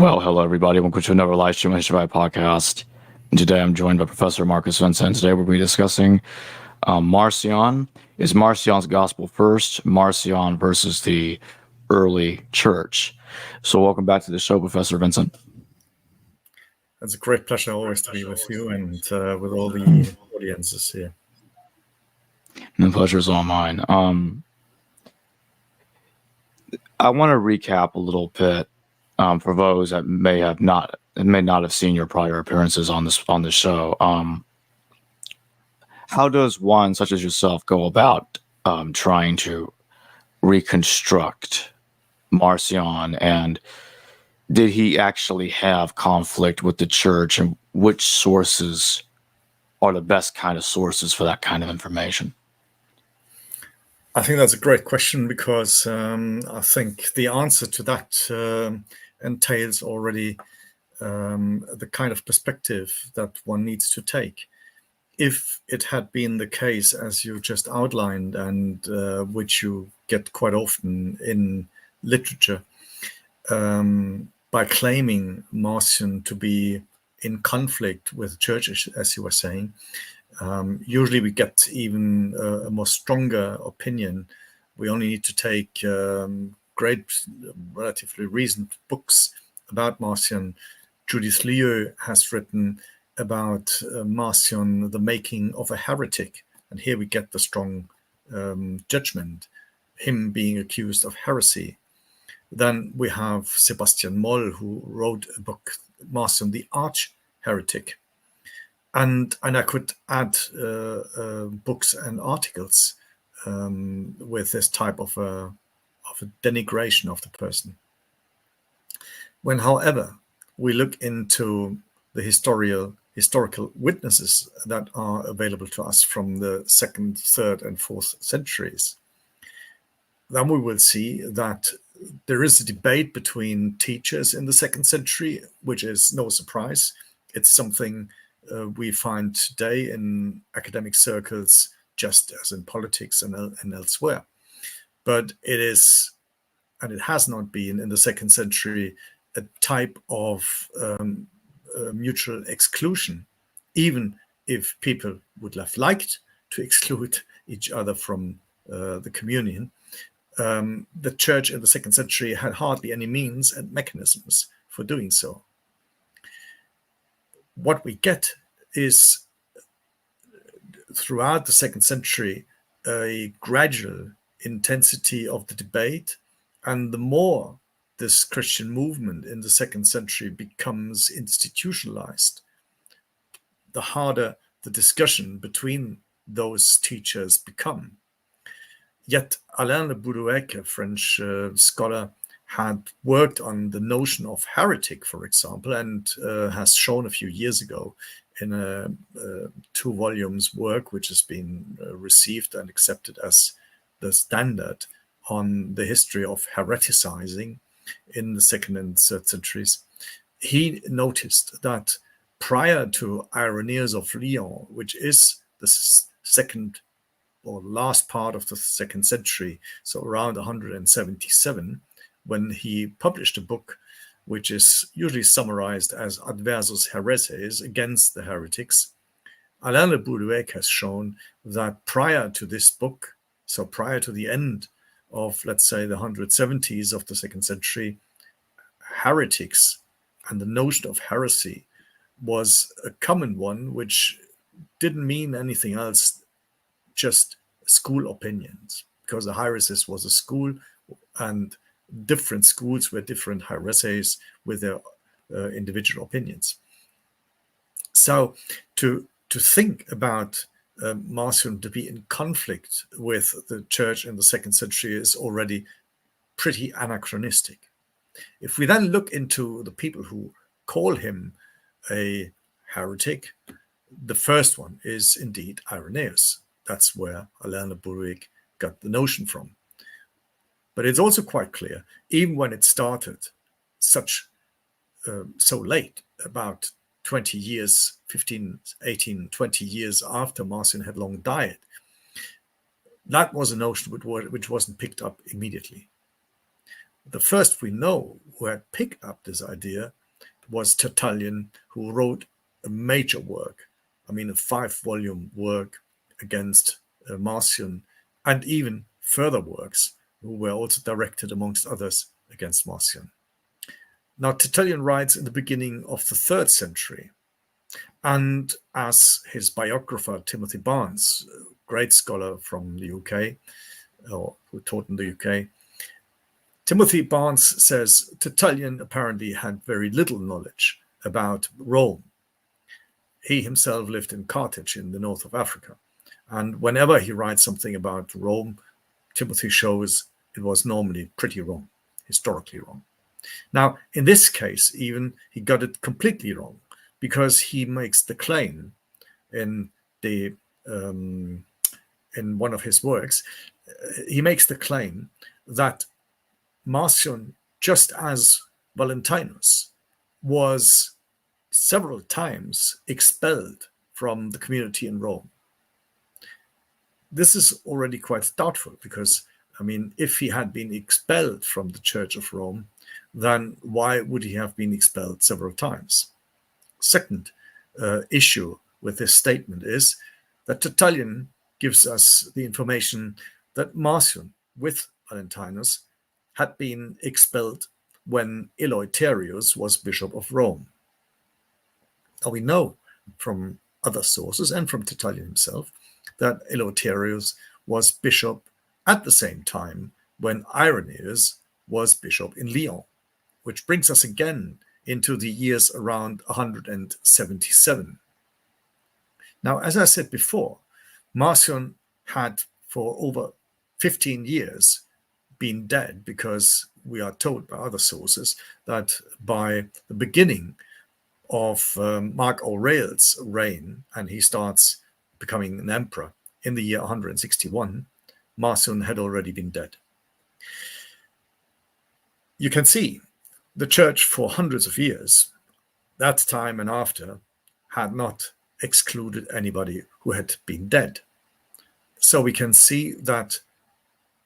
Well, hello, everybody. Welcome to another live stream History podcast. And today I'm joined by Professor Markus Vinzent. Today we'll be discussing Marcion. Is Marcion's gospel first? Marcion versus the early church. So welcome back to the show, Professor Vinzent. It's a great pleasure always to be with you and with all the audiences here. And the pleasure is all mine. I want to recap a little bit for those that may not have seen your prior appearances on the show. How does one such as yourself go about trying to reconstruct Marcion, and did he actually have conflict with the church, and which sources are the best kind of sources for that kind of information? I think that's a great question because I think the answer to that entails already the kind of perspective that one needs to take. If it had been the case, as you just outlined, and which you get quite often in literature, by claiming Marcion to be in conflict with the church, as you were saying, usually we get even a more stronger opinion. We only need to take great, relatively recent books about Marcion. Judith Lieu has written about Marcion, the making of a heretic. And here we get the strong judgment, him being accused of heresy. Then we have Sebastian Moll, who wrote a book, Marcion the Arch Heretic. And I could add books and articles with this type of a denigration of the person. When, however, we look into the historical witnesses that are available to us from the 2nd, 3rd, and 4th centuries, then we will see that there is a debate between teachers in the 2nd century, which is no surprise. It's something we find today in academic circles, just as in politics and elsewhere. But it is, and it has not been in the 2nd century, a type of mutual exclusion, even if people would have liked to exclude each other from the communion. The church in the 2nd century had hardly any means and mechanisms for doing so. What we get is, throughout the 2nd century, a gradual intensity of the debate, and the more this Christian movement in the 2nd century becomes institutionalized, the harder the discussion between those teachers become. Yet Alain Le Boulouec, a French scholar, had worked on the notion of heretic, for example, and has shown a few years ago in a 2 volumes work, which has been received and accepted as the standard on the history of hereticizing in the 2nd and 3rd centuries. He noticed that prior to Irenaeus of Lyon, which is the 2nd or last part of the 2nd century, so around 177, when he published a book which is usually summarized as Adversus Hereses, against the heretics, Alain Le Boulouec has shown that prior to this book, so prior to the end of, let's say, the 170s of the 2nd century, heretics and the notion of heresy was a common one, which didn't mean anything else, just school opinions, because the hieresis was a school, and different schools were different hiereses with their individual opinions. So to think about Marcion to be in conflict with the church in the 2nd century is already pretty anachronistic. If we then look into the people who call him a heretic, the first one is indeed Irenaeus. That's where Alain Le Boulouec got the notion from. But it's also quite clear, even when it started so late, about 20 years, 15, 18, 20 years after Marcion had long died, that was a notion which wasn't picked up immediately. The first we know who had picked up this idea was Tertullian, who wrote a major work, a 5-volume work against Marcion, and even further works who were also directed, amongst others, against Marcion. Now, Tertullian writes in the beginning of the 3rd century, and as his biographer, Timothy Barnes, a great scholar from the UK, or who taught in the UK, Timothy Barnes says Tertullian apparently had very little knowledge about Rome. He himself lived in Carthage in the north of Africa. And whenever he writes something about Rome, Timothy shows it was normally pretty wrong, historically wrong. Now, in this case, even he got it completely wrong, because he makes the claim in one of his works, he makes the claim that Marcion, just as Valentinus, was several times expelled from the community in Rome. This is already quite doubtful, because, if he had been expelled from the Church of Rome, then why would he have been expelled several times? Second issue with this statement is that Tertullian gives us the information that Marcion, with Valentinus, had been expelled when Eleutherius was Bishop of Rome. Now, we know from other sources and from Tertullian himself that Eleutherius was bishop at the same time when Irenaeus was bishop in Lyon, which brings us again into the years around 177. Now, as I said before, Marcion had for over 15 years been dead, because we are told by other sources that by the beginning of Mark Aurelius' reign, and he starts becoming an emperor in the year 161, Marcion had already been dead. You can see the church for hundreds of years, that time and after, had not excluded anybody who had been dead. So we can see that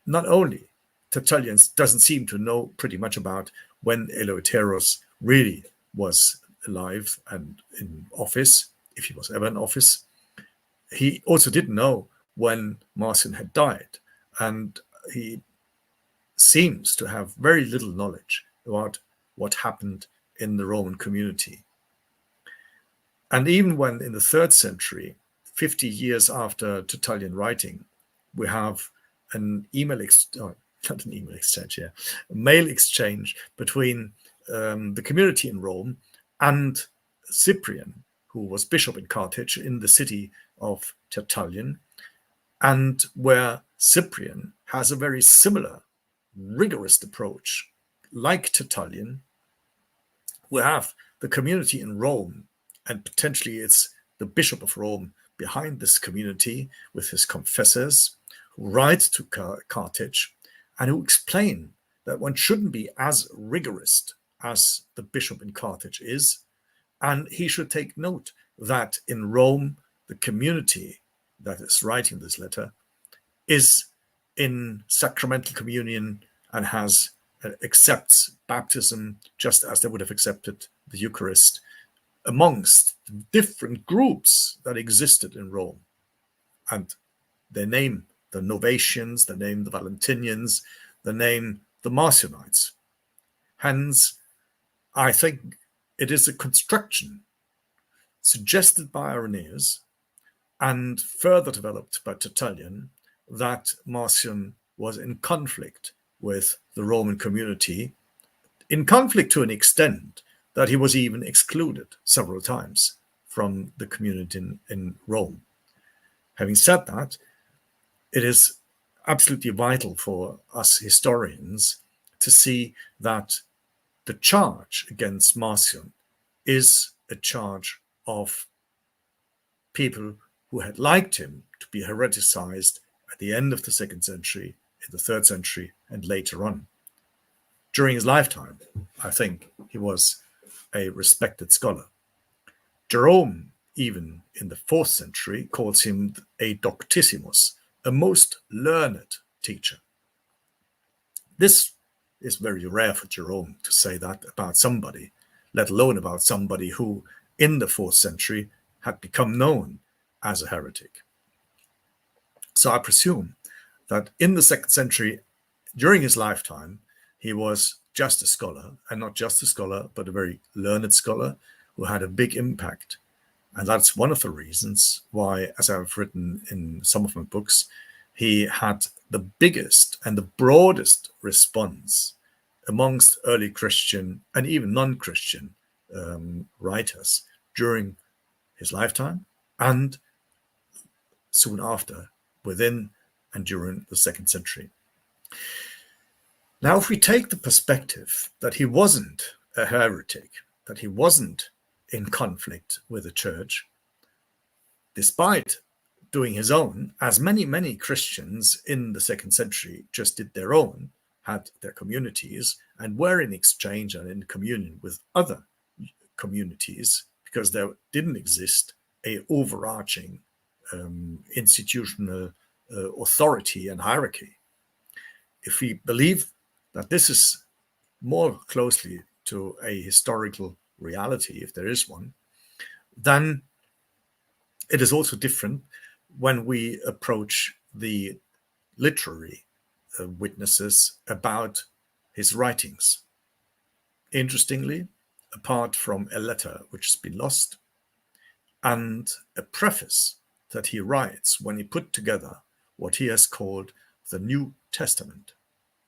not only Tertullian doesn't seem to know pretty much about when Eleutherius really was alive and in office, if he was ever in office, he also didn't know when Marcion had died. And he seems to have very little knowledge about what happened in the Roman community. And even when in the 3rd century, 50 years after Tertullian writing, we have a mail exchange between the community in Rome and Cyprian, who was bishop in Carthage in the city of Tertullian, and where Cyprian has a very similar, rigorous approach. Like Tertullian, we have the community in Rome, and potentially it's the Bishop of Rome behind this community with his confessors, who write to Carthage and who explain that one shouldn't be as rigorous as the bishop in Carthage is, and he should take note that in Rome, the community that is writing this letter is in sacramental communion and accepts baptism just as they would have accepted the Eucharist amongst the different groups that existed in Rome. And they name the Novatians, they name the Valentinians, they name the Marcionites. Hence, I think it is a construction suggested by Irenaeus and further developed by Tertullian that Marcion was in conflict with the Roman community, in conflict to an extent that he was even excluded several times from the community in Rome. Having said that, it is absolutely vital for us historians to see that the charge against Marcion is a charge of people who had liked him to be hereticized at the end of the 2nd century, in the 3rd century, and later on. During his lifetime, I think he was a respected scholar. Jerome, even in the 4th century, calls him a doctissimus, a most learned teacher. This It's very rare for Jerome to say that about somebody, let alone about somebody who in the 4th century had become known as a heretic. So I presume that in the 2nd century, during his lifetime, he was just a scholar, and not just a scholar, but a very learned scholar who had a big impact. And that's one of the reasons why, as I've written in some of my books, he had the biggest and the broadest response amongst early Christian and even non-Christian writers during his lifetime and soon after, within and during the 2nd century. Now, if we take the perspective that he wasn't a heretic, that he wasn't in conflict with the church, despite doing his own, as many Christians in the 2nd century just did their own, had their communities, and were in exchange and in communion with other communities, because there didn't exist a overarching institutional authority and hierarchy. If we believe that this is more closely to a historical reality, if there is one, then it is also different when we approach the literary witnesses about his writings. Interestingly, apart from a letter which has been lost and a preface that he writes when he put together what he has called the New Testament.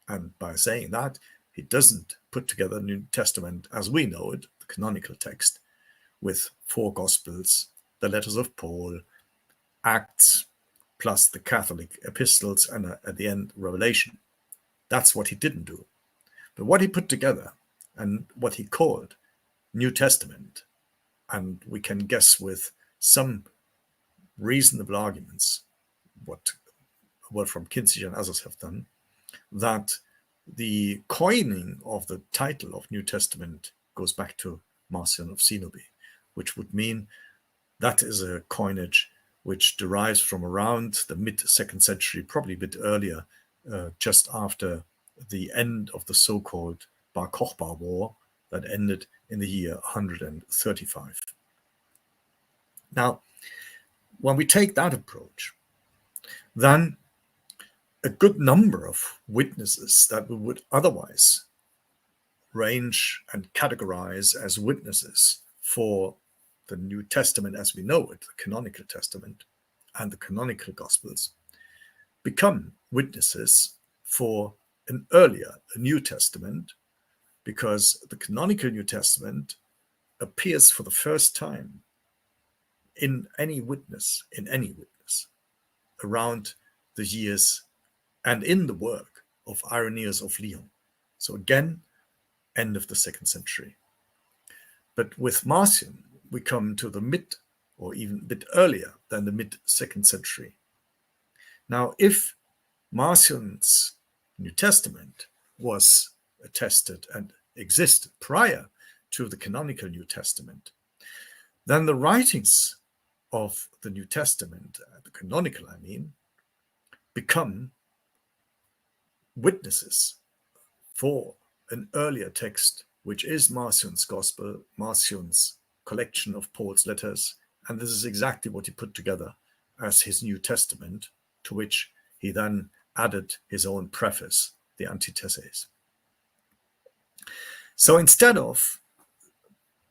And by saying that, he doesn't put together the New Testament as we know it, the canonical text, with 4 Gospels, the letters of Paul, Acts, plus the Catholic epistles, and at the end, Revelation. That's what he didn't do. But what he put together and what he called New Testament, and we can guess with some reasonable arguments what Wolfram Kinziger and others have done, that the coining of the title of New Testament goes back to Marcion of Sinope, which would mean that is a coinage which derives from around the mid-2nd century, probably a bit earlier, just after the end of the so-called Bar Kokhba War that ended in the year 135. Now, when we take that approach, then a good number of witnesses that we would otherwise range and categorize as witnesses for the New Testament as we know it, the canonical testament and the canonical Gospels, become witnesses for an earlier New Testament, because the canonical New Testament appears for the first time in any witness, around the years and in the work of Irenaeus of Lyon. So again, end of the 2nd century. But with Marcion, we come to the mid, or even a bit earlier than the mid-2nd century. Now, if Marcion's New Testament was attested and existed prior to the canonical New Testament, then the writings of the New Testament, the canonical I mean, become witnesses for an earlier text, which is Marcion's Gospel, Marcion's collection of Paul's letters, and this is exactly what he put together as his New Testament, to which he then added his own preface, the Antitheses. So instead of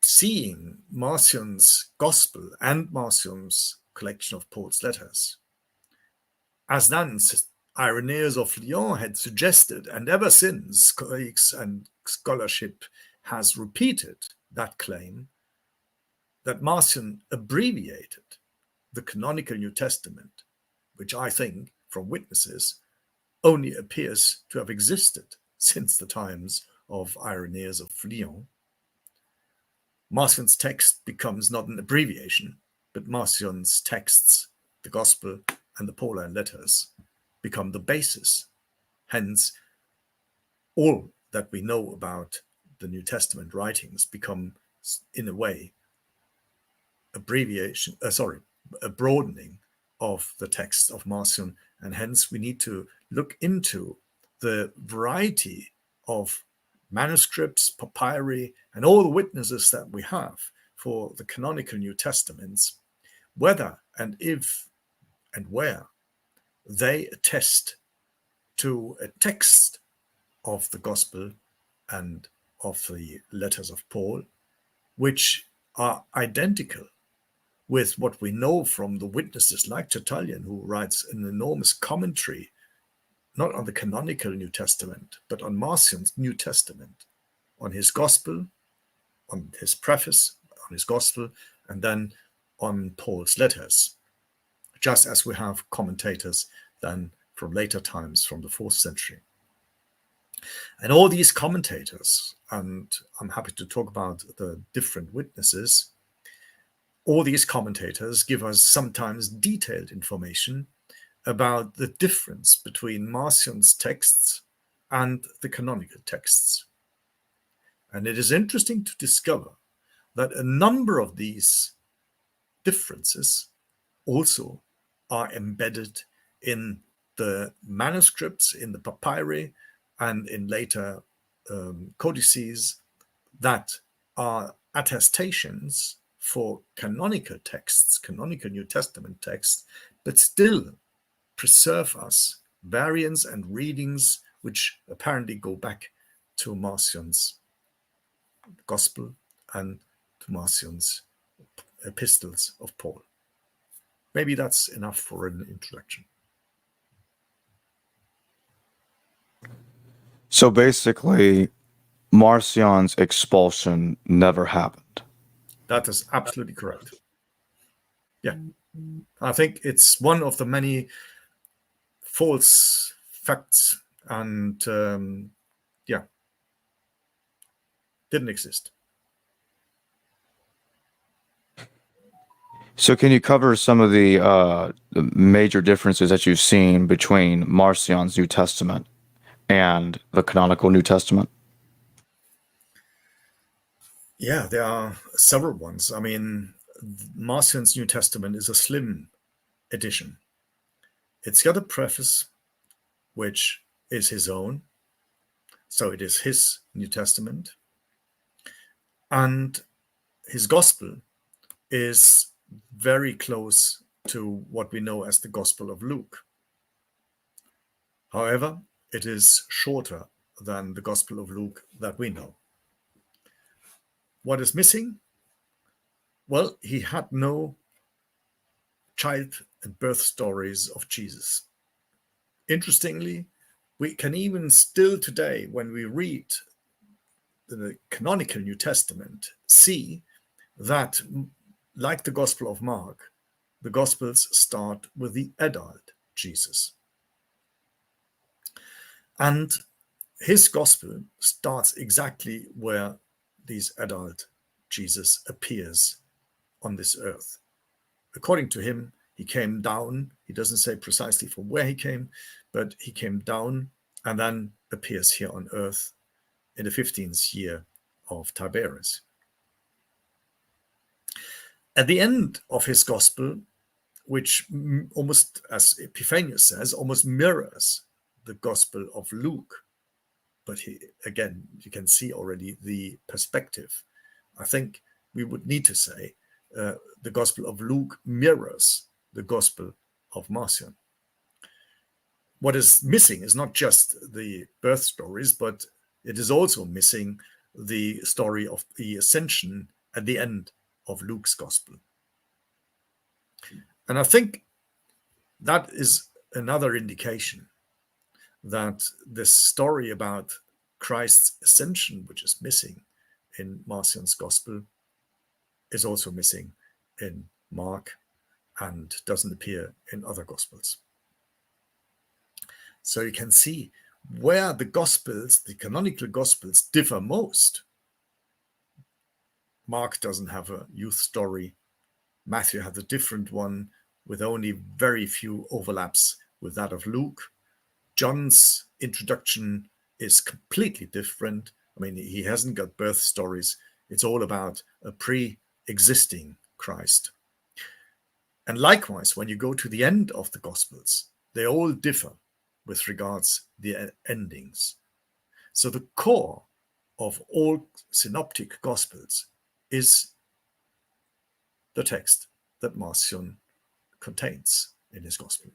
seeing Marcion's Gospel and Marcion's collection of Paul's letters, as then Irenaeus of Lyon had suggested, and ever since colleagues and scholarship has repeated that claim, that Marcion abbreviated the canonical New Testament, which I think, from witnesses, only appears to have existed since the times of Irenaeus of Lyon. Marcion's text becomes not an abbreviation, but Marcion's texts, the Gospel and the Pauline letters, become the basis. Hence, all that we know about the New Testament writings become, in a way, a broadening of the text of Marcion, and hence we need to look into the variety of manuscripts, papyri, and all the witnesses that we have for the canonical New Testaments, whether and if and where they attest to a text of the Gospel and of the letters of Paul, which are identical with what we know from the witnesses like Tertullian, who writes an enormous commentary, not on the canonical New Testament, but on Marcion's New Testament, on his Gospel, on his preface, on his Gospel, and then on Paul's letters, just as we have commentators then from later times, from the 4th century. And all these commentators, and I'm happy to talk about the different witnesses, all these commentators give us sometimes detailed information about the difference between Marcion's texts and the canonical texts. And it is interesting to discover that a number of these differences also are embedded in the manuscripts, in the papyri, and in later codices that are attestations for canonical texts, canonical New Testament texts, but still preserve us variants and readings which apparently go back to Marcion's Gospel and to Marcion's epistles of Paul. Maybe that's enough for an introduction. So basically, Marcion's expulsion never happened. That is absolutely correct. Yeah. I think it's one of the many false facts and didn't exist. So can you cover some of the major differences that you've seen between Marcion's New Testament and the canonical New Testament? Yeah, there are several ones. I mean, Marcion's New Testament is a slim edition. It's got a preface, which is his own. So it is his New Testament. And his Gospel is very close to what we know as the Gospel of Luke. However, it is shorter than the Gospel of Luke that we know. What is missing? Well, he had no child and birth stories of Jesus. Interestingly, we can even still today, when we read the canonical New Testament, see that, like the Gospel of Mark, the Gospels start with the adult Jesus. And his Gospel starts exactly where this adult Jesus appears on this earth. According to him, he came down. He doesn't say precisely from where he came, but he came down and then appears here on earth in the 15th year of Tiberius. At the end of his Gospel, which almost, as Epiphanius says, almost mirrors the Gospel of Luke, but again, you can see already the perspective. I think we would need to say the Gospel of Luke mirrors the Gospel of Marcion. What is missing is not just the birth stories, but it is also missing the story of the ascension at the end of Luke's Gospel. And I think that is another indication that this story about Christ's ascension, which is missing in Marcion's Gospel, is also missing in Mark and doesn't appear in other Gospels. So you can see where the Gospels, the canonical Gospels, differ most. Mark doesn't have a youth story. Matthew has a different one with only very few overlaps with that of Luke. John's introduction is completely different. I mean, he hasn't got birth stories. It's all about a pre-existing Christ. And likewise, when you go to the end of the Gospels, they all differ with regards to the endings. So the core of all synoptic gospels is the text that Marcion contains in his gospel.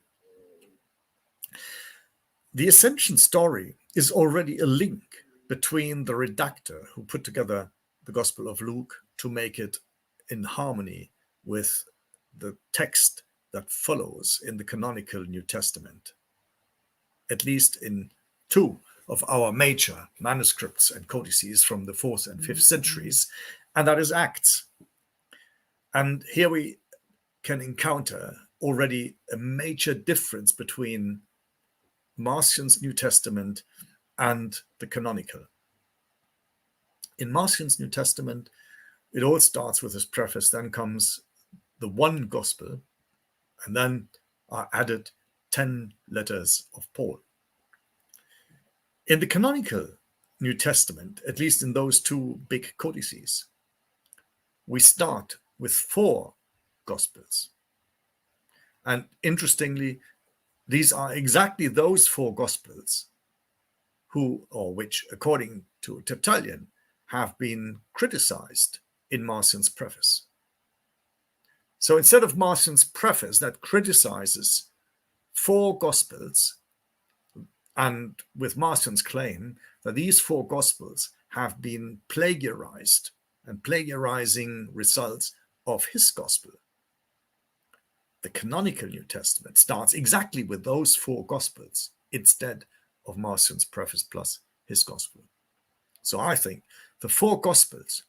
The Ascension story is already a link between the redactor who put together the Gospel of Luke to make it in harmony with the text that follows in the canonical New Testament, at least in two of our major manuscripts and codices from the 4th and 5th centuries, and that is Acts. And here we can encounter already a major difference between Marcion's New Testament and the canonical. In Marcion's New Testament, it all starts with his preface, then comes the one gospel, and then are added 10 letters of Paul. In the canonical New Testament, at least in those two big codices, we start with 4 gospels. And interestingly, these are exactly those 4 gospels which, according to Tertullian, have been criticized in Marcion's preface. So instead of Marcion's preface that criticizes 4 gospels, and with Marcion's claim that these 4 gospels have been plagiarized and plagiarizing results of his gospel, the canonical New Testament starts exactly with those 4 gospels instead of Marcion's preface plus his gospel. So I think the 4 gospels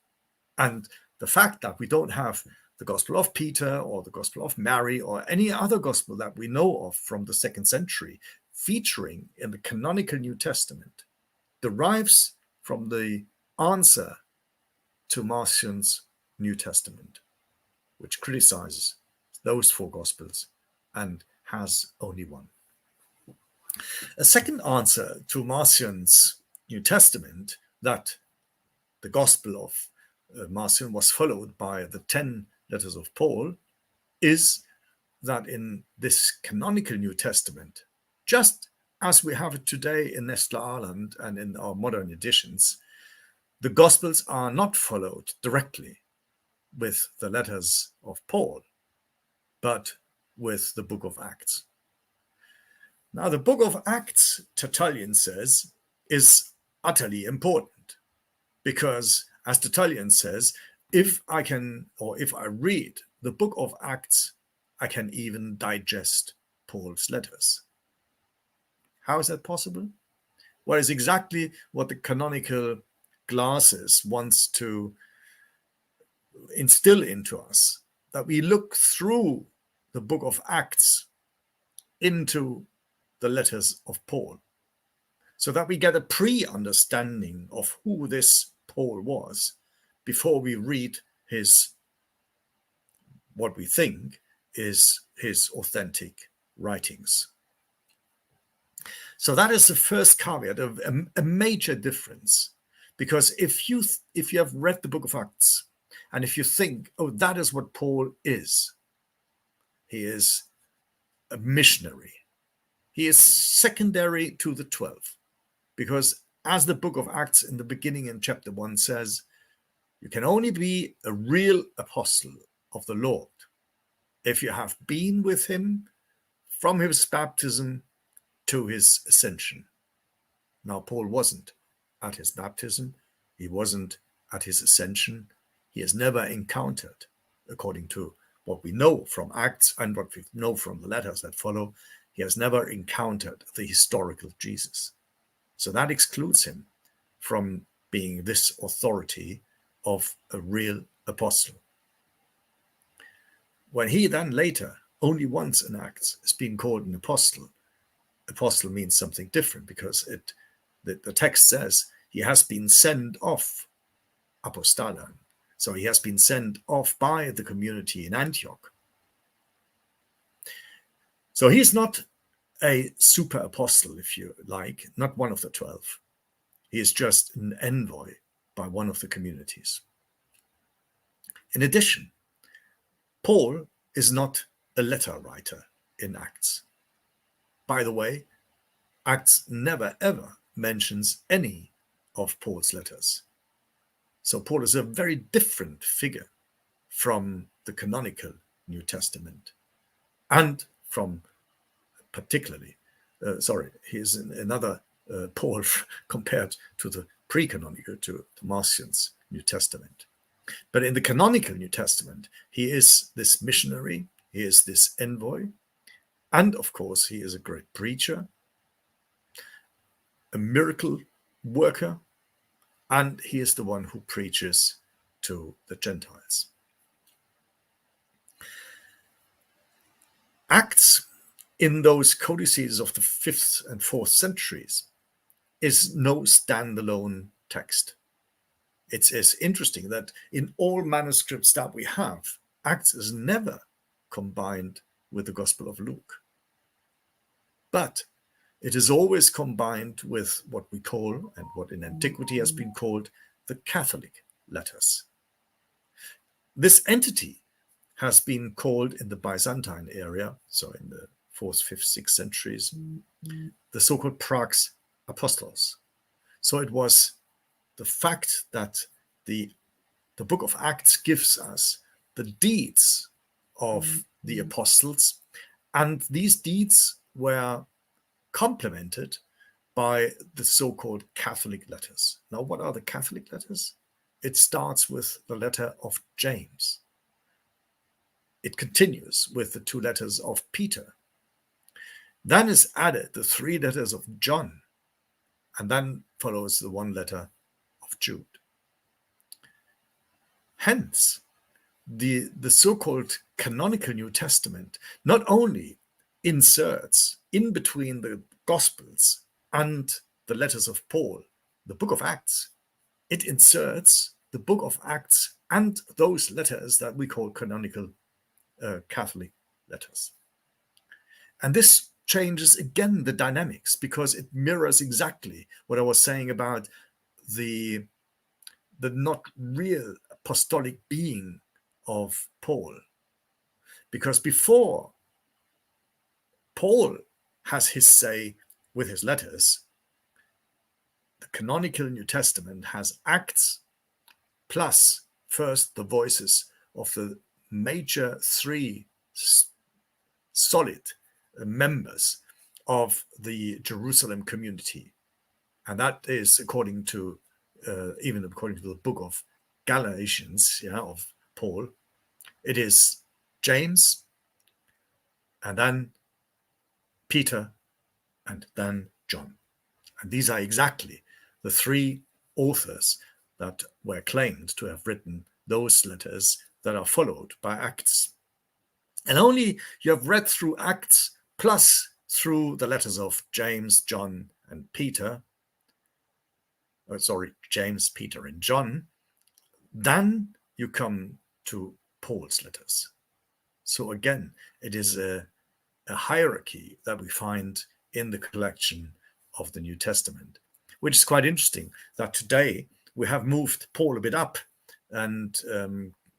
and the fact that we don't have the Gospel of Peter or the Gospel of Mary or any other gospel that we know of from the 2nd century featuring in the canonical New Testament derives from the answer to Marcion's New Testament, which criticizes those 4 gospels and has only one. A second answer to Marcion's New Testament, that the Gospel of Marcion was followed by the 10 letters of Paul, is that in this canonical New Testament, just as we have it today in Nestle Aland and in our modern editions, the Gospels are not followed directly with the letters of Paul, but with the book of Acts. Now, the book of Acts, Tertullian says, is utterly important because, as Tertullian says, if I read the book of Acts, I can even digest Paul's letters. How is that possible? Well, it's exactly what the canonical glasses wants to instill into us, that we look through the book of Acts into the letters of Paul, so that we get a pre-understanding of who this Paul was before we read what we think is his authentic writings. So that is the first caveat of a major difference, because if you have read the book of Acts and if you think, oh, that is what Paul is, he is a missionary. He is secondary to the 12, because as the book of Acts in the beginning in chapter 1 says, you can only be a real apostle of the Lord if you have been with him from his baptism to his ascension. Now, Paul wasn't at his baptism. He wasn't at his ascension. He has never encountered, according to what we know from Acts and what we know from the letters that follow, he has never encountered the historical Jesus. So that excludes him from being this authority of a real apostle. When he then later, only once in Acts, is being called an apostle, apostle means something different, because the text says he has been sent off, apostolan. So he has been sent off by the community in Antioch. So he's not a super apostle, if you like, not one of the 12. He is just an envoy by one of the communities. In addition, Paul is not a letter writer in Acts. By the way, Acts never ever mentions any of Paul's letters. So Paul is a very different figure from the canonical New Testament, and from particularly, he is another Paul compared to the pre-canonical, to Marcion's New Testament. But in the canonical New Testament, he is this missionary, he is this envoy, and of course, he is a great preacher, a miracle worker, and he is the one who preaches to the Gentiles. Acts in those codices of the 5th and 4th centuries is no standalone text. It's interesting that in all manuscripts that we have, Acts is never combined with the Gospel of Luke. But it is always combined with what we call, and what in antiquity has been called, the Catholic letters. This entity has been called in the Byzantine area, so in the 4th, 5th, 6th centuries, the so-called Prax Apostles. So it was the fact that the book of Acts gives us the deeds of the apostles, and these deeds were complemented by the so-called Catholic letters. Now, what are the Catholic letters? It starts with the letter of James. It continues with the 2 letters of Peter. Then is added the 3 letters of John, and then follows the 1 letter of Jude. Hence, the so-called canonical New Testament not only inserts in between the Gospels and the letters of Paul, the book of Acts, it inserts the book of Acts and those letters that we call canonical Catholic letters. And this changes again the dynamics, because it mirrors exactly what I was saying about the not real apostolic being of Paul. Because before Paul has his say with his letters, the canonical New Testament has Acts plus first the voices of the major 3 solid members of the Jerusalem community. And that is according to even according to the book of Galatians, of Paul, it is James, and then Peter, and then John. And these are exactly the 3 authors that were claimed to have written those letters that are followed by Acts. And only you have read through Acts plus through the letters of James, John, and Peter, James, Peter, and John, then you come to Paul's letters. So again, it is a hierarchy that we find in the collection of the New Testament, which is quite interesting that today we have moved Paul a bit up and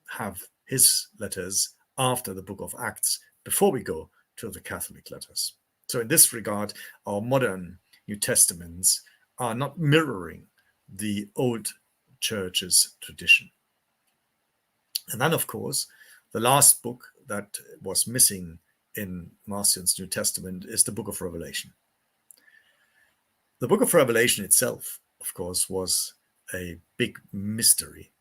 have his letters after the book of Acts before we go to the Catholic letters. So in this regard, our modern New Testaments are not mirroring the old church's tradition. And then, of course, the last book that was missing in Marcion's New Testament is the book of Revelation. The book of Revelation itself, of course, was a big mystery.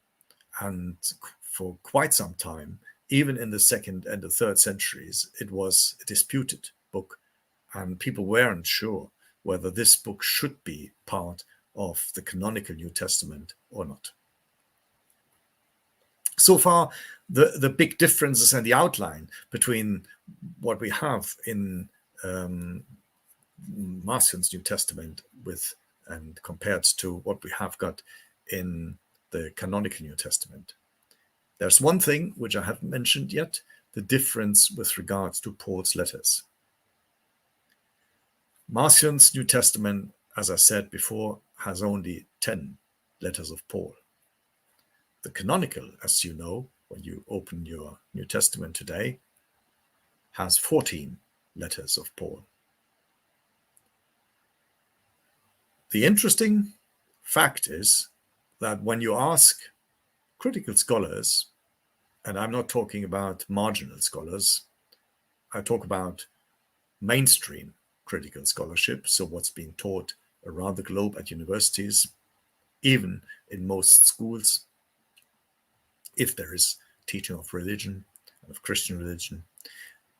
And for quite some time, even in the 2nd and the 3rd centuries, it was a disputed book. And people weren't sure whether this book should be part of the canonical New Testament or not. So far, the big differences and the outline between what we have in Marcion's New Testament and compared to what we have got in the canonical New Testament. There's one thing which I haven't mentioned yet, the difference with regards to Paul's letters. Marcion's New Testament, as I said before, has only 10 letters of Paul. The canonical, as you know, when you open your New Testament today, has 14 letters of Paul. The interesting fact is that when you ask critical scholars, and I'm not talking about marginal scholars, I talk about mainstream critical scholarship, so what's being taught around the globe at universities, even in most schools, if there is teaching of religion, of Christian religion,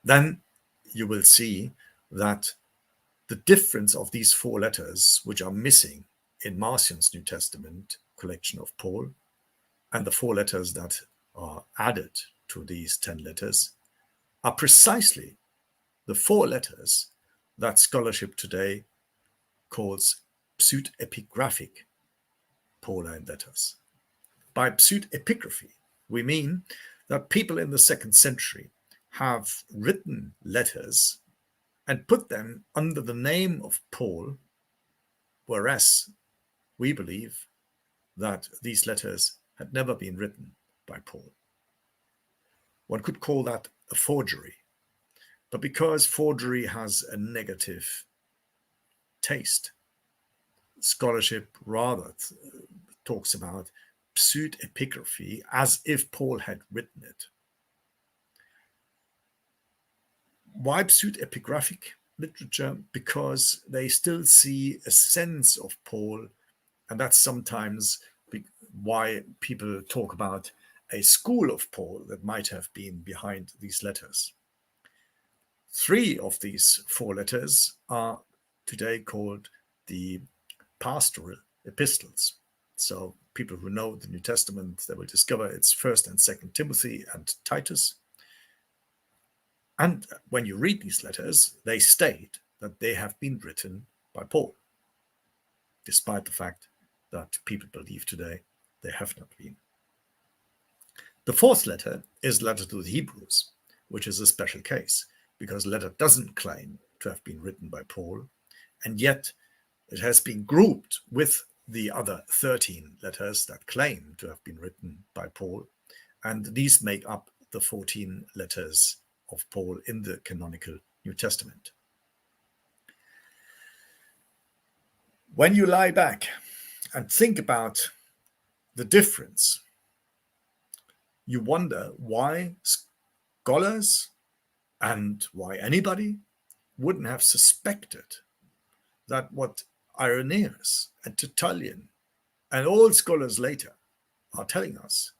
then you will see that the difference of these 4 letters, which are missing in Marcion's New Testament collection of Paul, and the 4 letters that are added to these 10 letters, are precisely the 4 letters that scholarship today calls pseudepigraphic Pauline letters. By pseudepigraphy, we mean that people in the 2nd century have written letters and put them under the name of Paul, whereas we believe that these letters had never been written by Paul. One could call that a forgery, but because forgery has a negative taste, scholarship rather talks about pseudepigraphy as if Paul had written it. Why pseudepigraphic literature? Because they still see a sense of Paul, and that's sometimes why people talk about a school of Paul that might have been behind these letters. 3 of these 4 letters are today called the pastoral epistles. So people who know the New Testament, they will discover it's 1st and 2nd Timothy and Titus. And when you read these letters, they state that they have been written by Paul, despite the fact that people believe today they have not been. The 4th letter is the letter to the Hebrews, which is a special case, because the letter doesn't claim to have been written by Paul, and yet it has been grouped with the other 13 letters that claim to have been written by Paul, and these make up the 14 letters of Paul in the canonical New Testament. When you lie back and think about the difference, you wonder why scholars and why anybody wouldn't have suspected that what Irenaeus and Tertullian and all scholars later are telling us,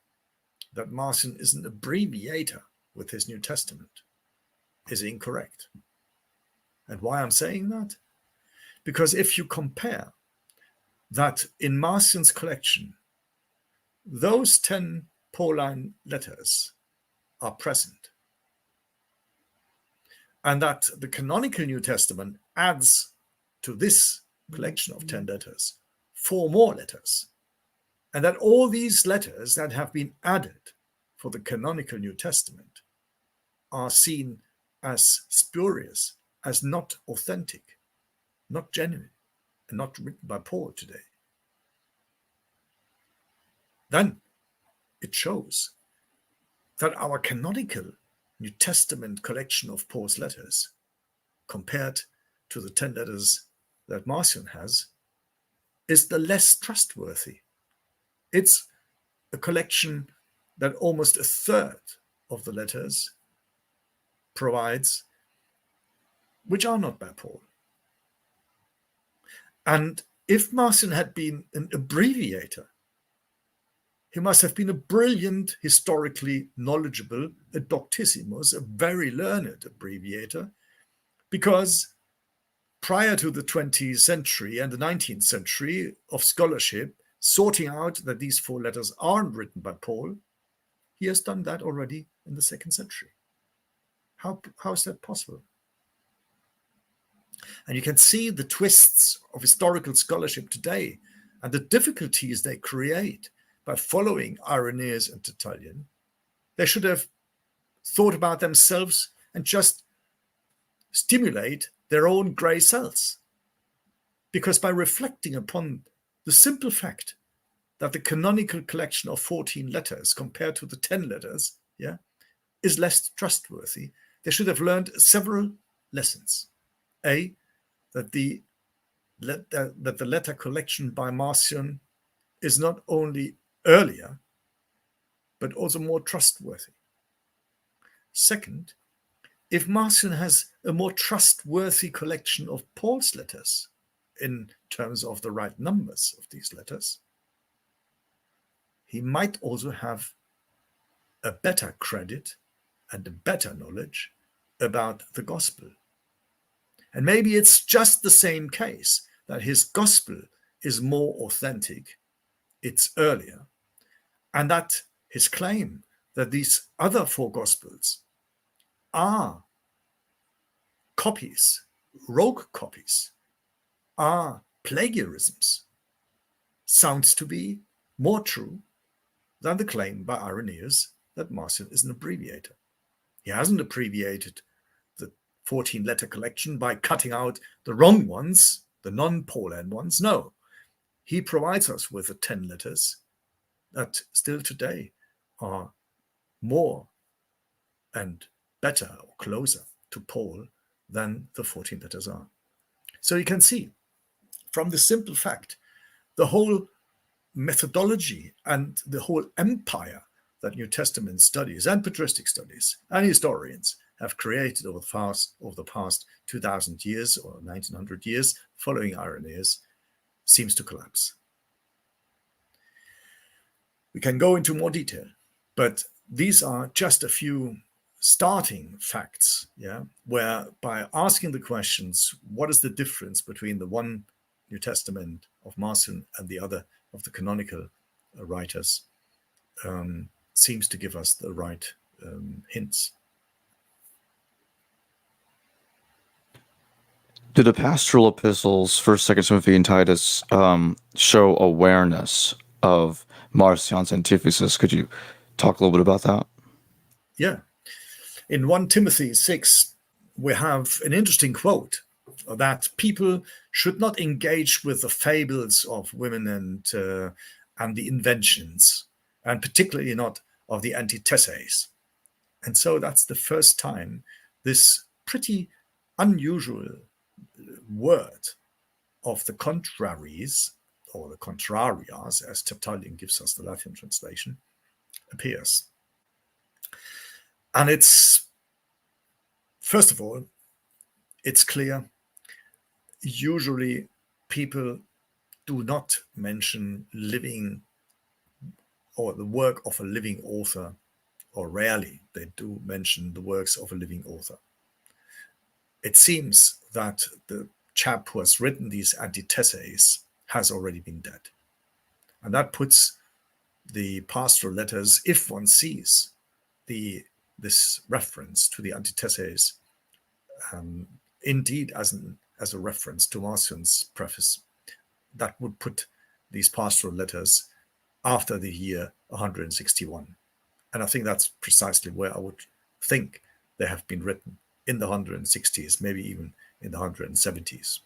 that Marcion is an abbreviator with his New Testament, is incorrect. And why I'm saying that? Because if you compare that in Marcion's collection, those 10 Pauline letters are present, and that the canonical New Testament adds to this collection of 10 letters 4 more letters, and that all these letters that have been added for the canonical New Testament are seen as spurious, as not authentic, not genuine, and not written by Paul today, then it shows that our canonical New Testament collection of Paul's letters, compared to the 10 letters that Marcion has, is the less trustworthy. It's a collection that almost a third of the letters provides, which are not by Paul. And if Marcion had been an abbreviator, he must have been a brilliant, historically knowledgeable, a doctissimus, a very learned abbreviator, because prior to the 20th century and the 19th century of scholarship, sorting out that these 4 letters aren't written by Paul, he has done that already in the 2nd century. How is that possible? And you can see the twists of historical scholarship today and the difficulties they create by following Irenaeus and Tertullian. They should have thought about themselves and just stimulate their own grey cells. Because by reflecting upon the simple fact that the canonical collection of 14 letters compared to the 10 letters, is less trustworthy, they should have learned several lessons. A, that the that the letter collection by Marcion is not only earlier, but also more trustworthy. Second, if Marcion has a more trustworthy collection of Paul's letters in terms of the right numbers of these letters, he might also have a better credit and a better knowledge about the gospel. And maybe it's just the same case that his gospel is more authentic, it's earlier, and that his claim that these other four gospels are copies, rogue copies, are plagiarisms, sounds to be more true than the claim by Irenaeus that Marcion is an abbreviator. He hasn't abbreviated the 14-letter collection by cutting out the wrong ones, the non-Pauline ones. No, he provides us with the 10 letters that still today are more and better or closer to Paul than the 14 letters are. So you can see from the simple fact, the whole methodology and the whole empire that New Testament studies and patristic studies and historians have created over the past 2000 years or 1900 years following Irenaeus seems to collapse. We can go into more detail, but these are just a few starting facts, where by asking the questions, what is the difference between the one New Testament of Marcion and the other of the canonical writers, seems to give us the right hints. Do the pastoral epistles, 1st, 2nd Timothy, and Titus, show awareness of Marcion's antithesis? Could you talk a little bit about that? Yeah. In 1 Timothy 6, we have an interesting quote that people should not engage with the fables of women and the inventions, and particularly not of the antitheses. And so that's the first time this pretty unusual word of the contraries, or the contrarias, as Tertullian gives us the Latin translation, appears. And it's, first of all, it's clear, usually people do not mention living or the work of a living author, or rarely they do mention the works of a living author. It seems that the chap who has written these antitheses has already been dead. And that puts the pastoral letters, if one sees this reference to the antitheses, indeed as a reference to Marcion's preface, that would put these pastoral letters after the year 161. And I think that's precisely where I would think they have been written, in the 160s, maybe even in the 170s.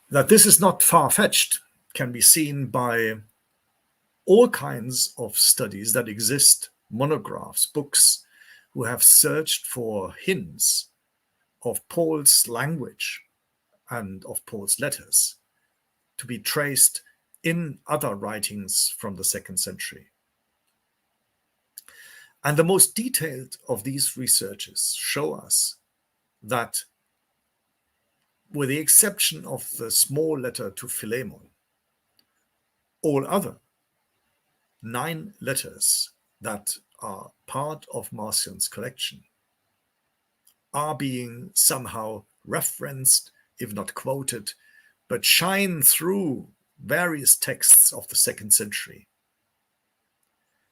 That this is not far-fetched can be seen by all kinds of studies that exist, monographs, books, who have searched for hints of Paul's language and of Paul's letters to be traced in other writings from the 2nd century. And the most detailed of these researches show us that, with the exception of the small letter to Philemon, all other 9 letters that are part of Marcion's collection are being somehow referenced, if not quoted, but shine through various texts of the 2nd century.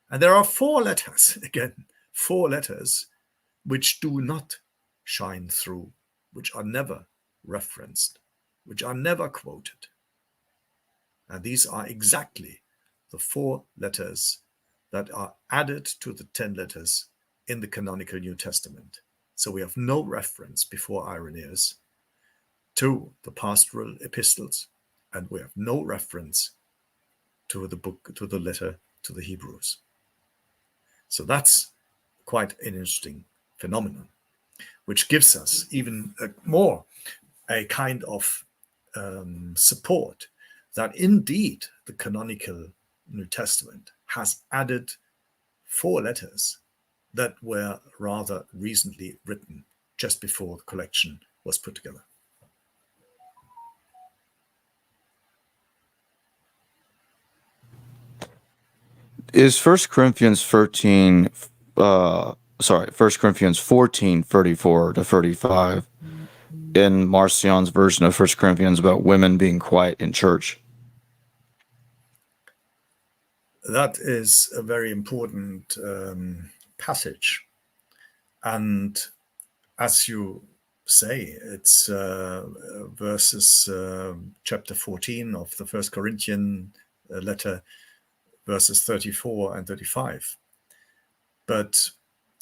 And there are 4 letters, again, 4 letters, which do not shine through, which are never referenced, which are never quoted. And these are exactly the 4 letters that are added to the 10 letters in the canonical New Testament. So we have no reference before Irenaeus to the pastoral epistles, and we have no reference to the letter to the Hebrews. So that's quite an interesting phenomenon, which gives us even a more a kind of support that indeed the canonical New Testament has added 4 letters that were rather recently written, just before the collection was put together. Is 1 Corinthians 13, 1 Corinthians 14, 34 to 35 in Marcion's version of 1 Corinthians about women being quiet in church? That is a very important passage. And as you say, it's verses chapter 14 of the First Corinthian letter, verses 34 and 35. But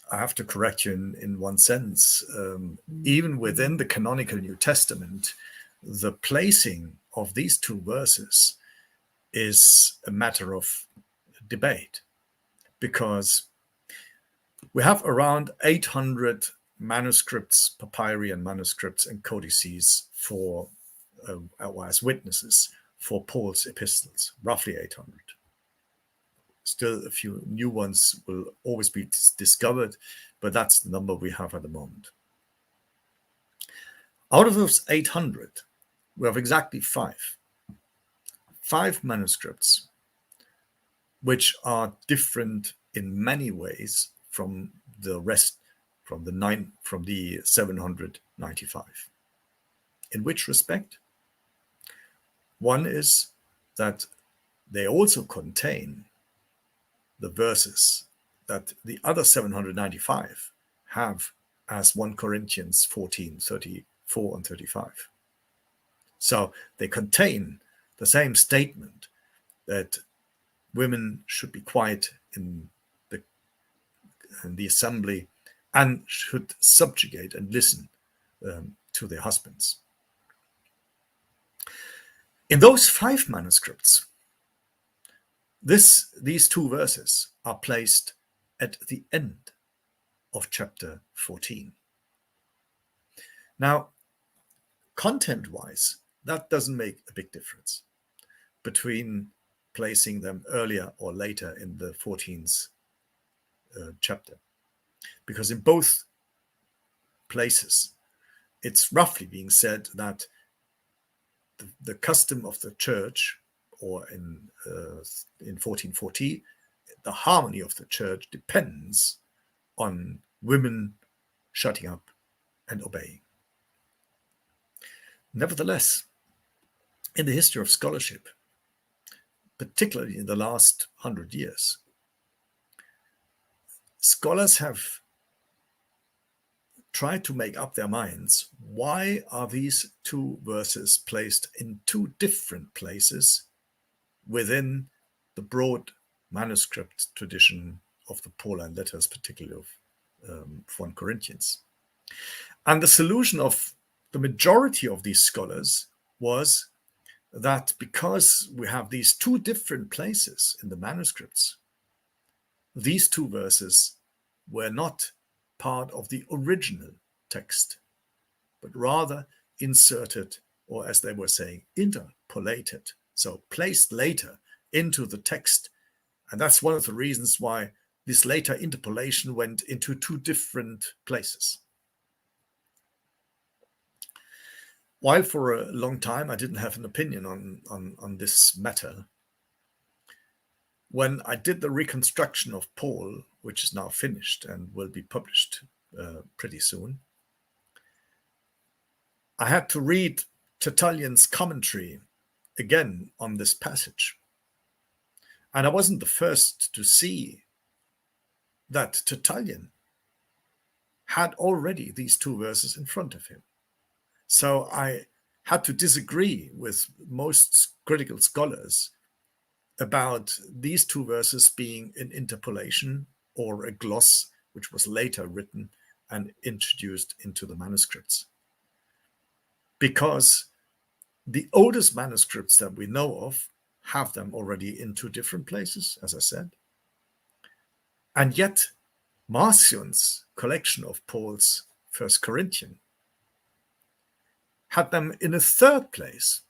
I have to correct you in one sense. Even within the canonical New Testament, the placing of these 2 verses is a matter of debate, because we have around 800 manuscripts, papyri and manuscripts and codices for as witnesses for Paul's epistles, roughly 800. Still, a few new ones will always be discovered, but that's the number we have at the moment. Out of those 800, we have exactly 5 manuscripts which are different in many ways from the rest, from the 795. In which respect? One is that they also contain the verses that the other 795 have as 1 Corinthians 14, 34 and 35. So they contain the same statement that women should be quiet in the assembly and should subjugate and listen to their husbands. In those 5 manuscripts, these 2 verses are placed at the end of chapter 14. Now, content-wise, that doesn't make a big difference between placing them earlier or later in the 14th chapter, because in both places, it's roughly being said that the custom of the church, or in 1440, the harmony of the church depends on women shutting up and obeying. Nevertheless, in the history of scholarship, particularly in the last 100 years, scholars have tried to make up their minds, why are these 2 verses placed in 2 different places within the broad manuscript tradition of the Pauline letters, particularly of 1 Corinthians. And the solution of the majority of these scholars was that because we have these 2 different places in the manuscripts, these 2 verses were not part of the original text, but rather inserted, or as they were saying, interpolated, so placed later into the text. And that's one of the reasons why this later interpolation went into 2 different places. While for a long time I didn't have an opinion on this matter, when I did the reconstruction of Paul, which is now finished and will be published pretty soon, I had to read Tertullian's commentary again on this passage. And I wasn't the first to see that Tertullian had already these 2 verses in front of him. So I had to disagree with most critical scholars about these 2 verses being an interpolation or a gloss, which was later written and introduced into the manuscripts. Because the oldest manuscripts that we know of have them already in 2 different places, as I said. And yet, Marcion's collection of Paul's 1 Corinthian had them in a third place,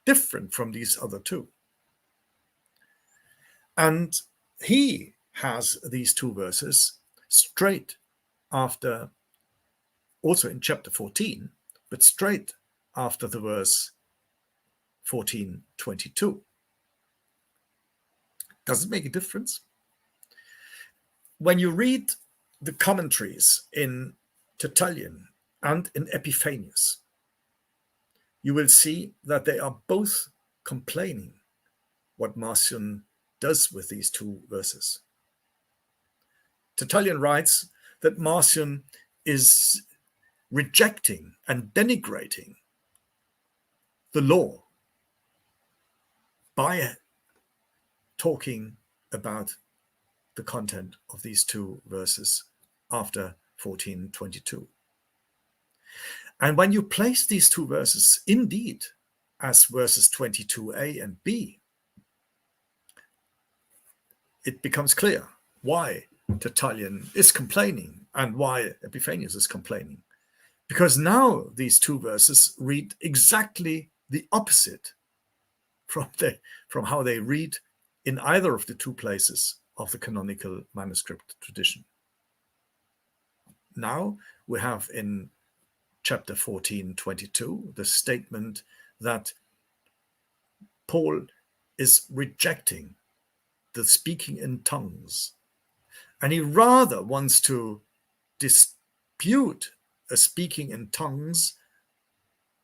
different from these other two. And he has these two verses straight after, also in chapter 14, but straight after the verse 14:22. Does it make a difference? When you read the commentaries in Tertullian and in Epiphanius, you will see that they are both complaining what Marcion does with these two verses. Tertullian writes that Marcion is rejecting and denigrating the law by talking about the content of these two verses after 14:22. And when you place these two verses indeed as verses 22a and b, it becomes clear why Tertullian is complaining and why Epiphanius is complaining. Because now these two verses read exactly the opposite from how they read in either of the two places of the canonical manuscript tradition. Now we have in chapter 14:22 the statement that Paul is rejecting the speaking in tongues, and he rather wants to dispute a speaking in tongues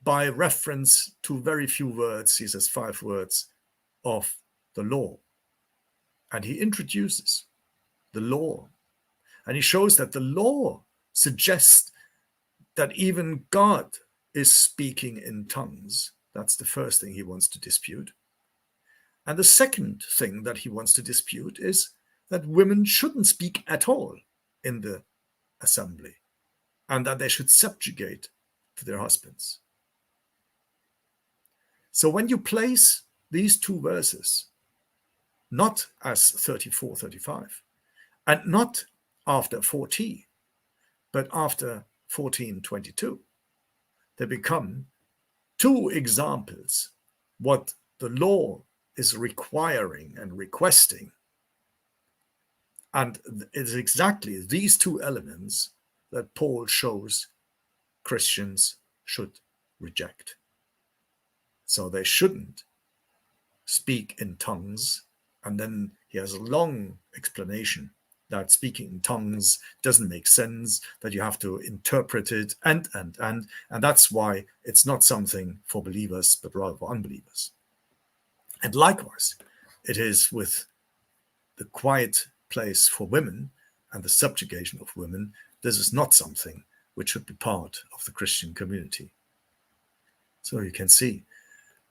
by reference to very few words, he says 5 words, of the law. And he introduces the law, and he shows that the law suggests that even God is speaking in tongues. That's the first thing he wants to dispute. And the second thing that he wants to dispute is that women shouldn't speak at all in the assembly, and that they should subjugate to their husbands. So when you place these two verses, not as 34-35, and not after 40, but after 14:22, they become two examples what the law is requiring and requesting. And it is exactly these two elements that Paul shows Christians should reject. So they shouldn't speak in tongues. And then he has a long explanation that speaking in tongues doesn't make sense, that you have to interpret it, and that's why it's not something for believers, but rather for unbelievers. And likewise, it is with the quiet place for women and the subjugation of women. This is not something which should be part of the Christian community. So you can see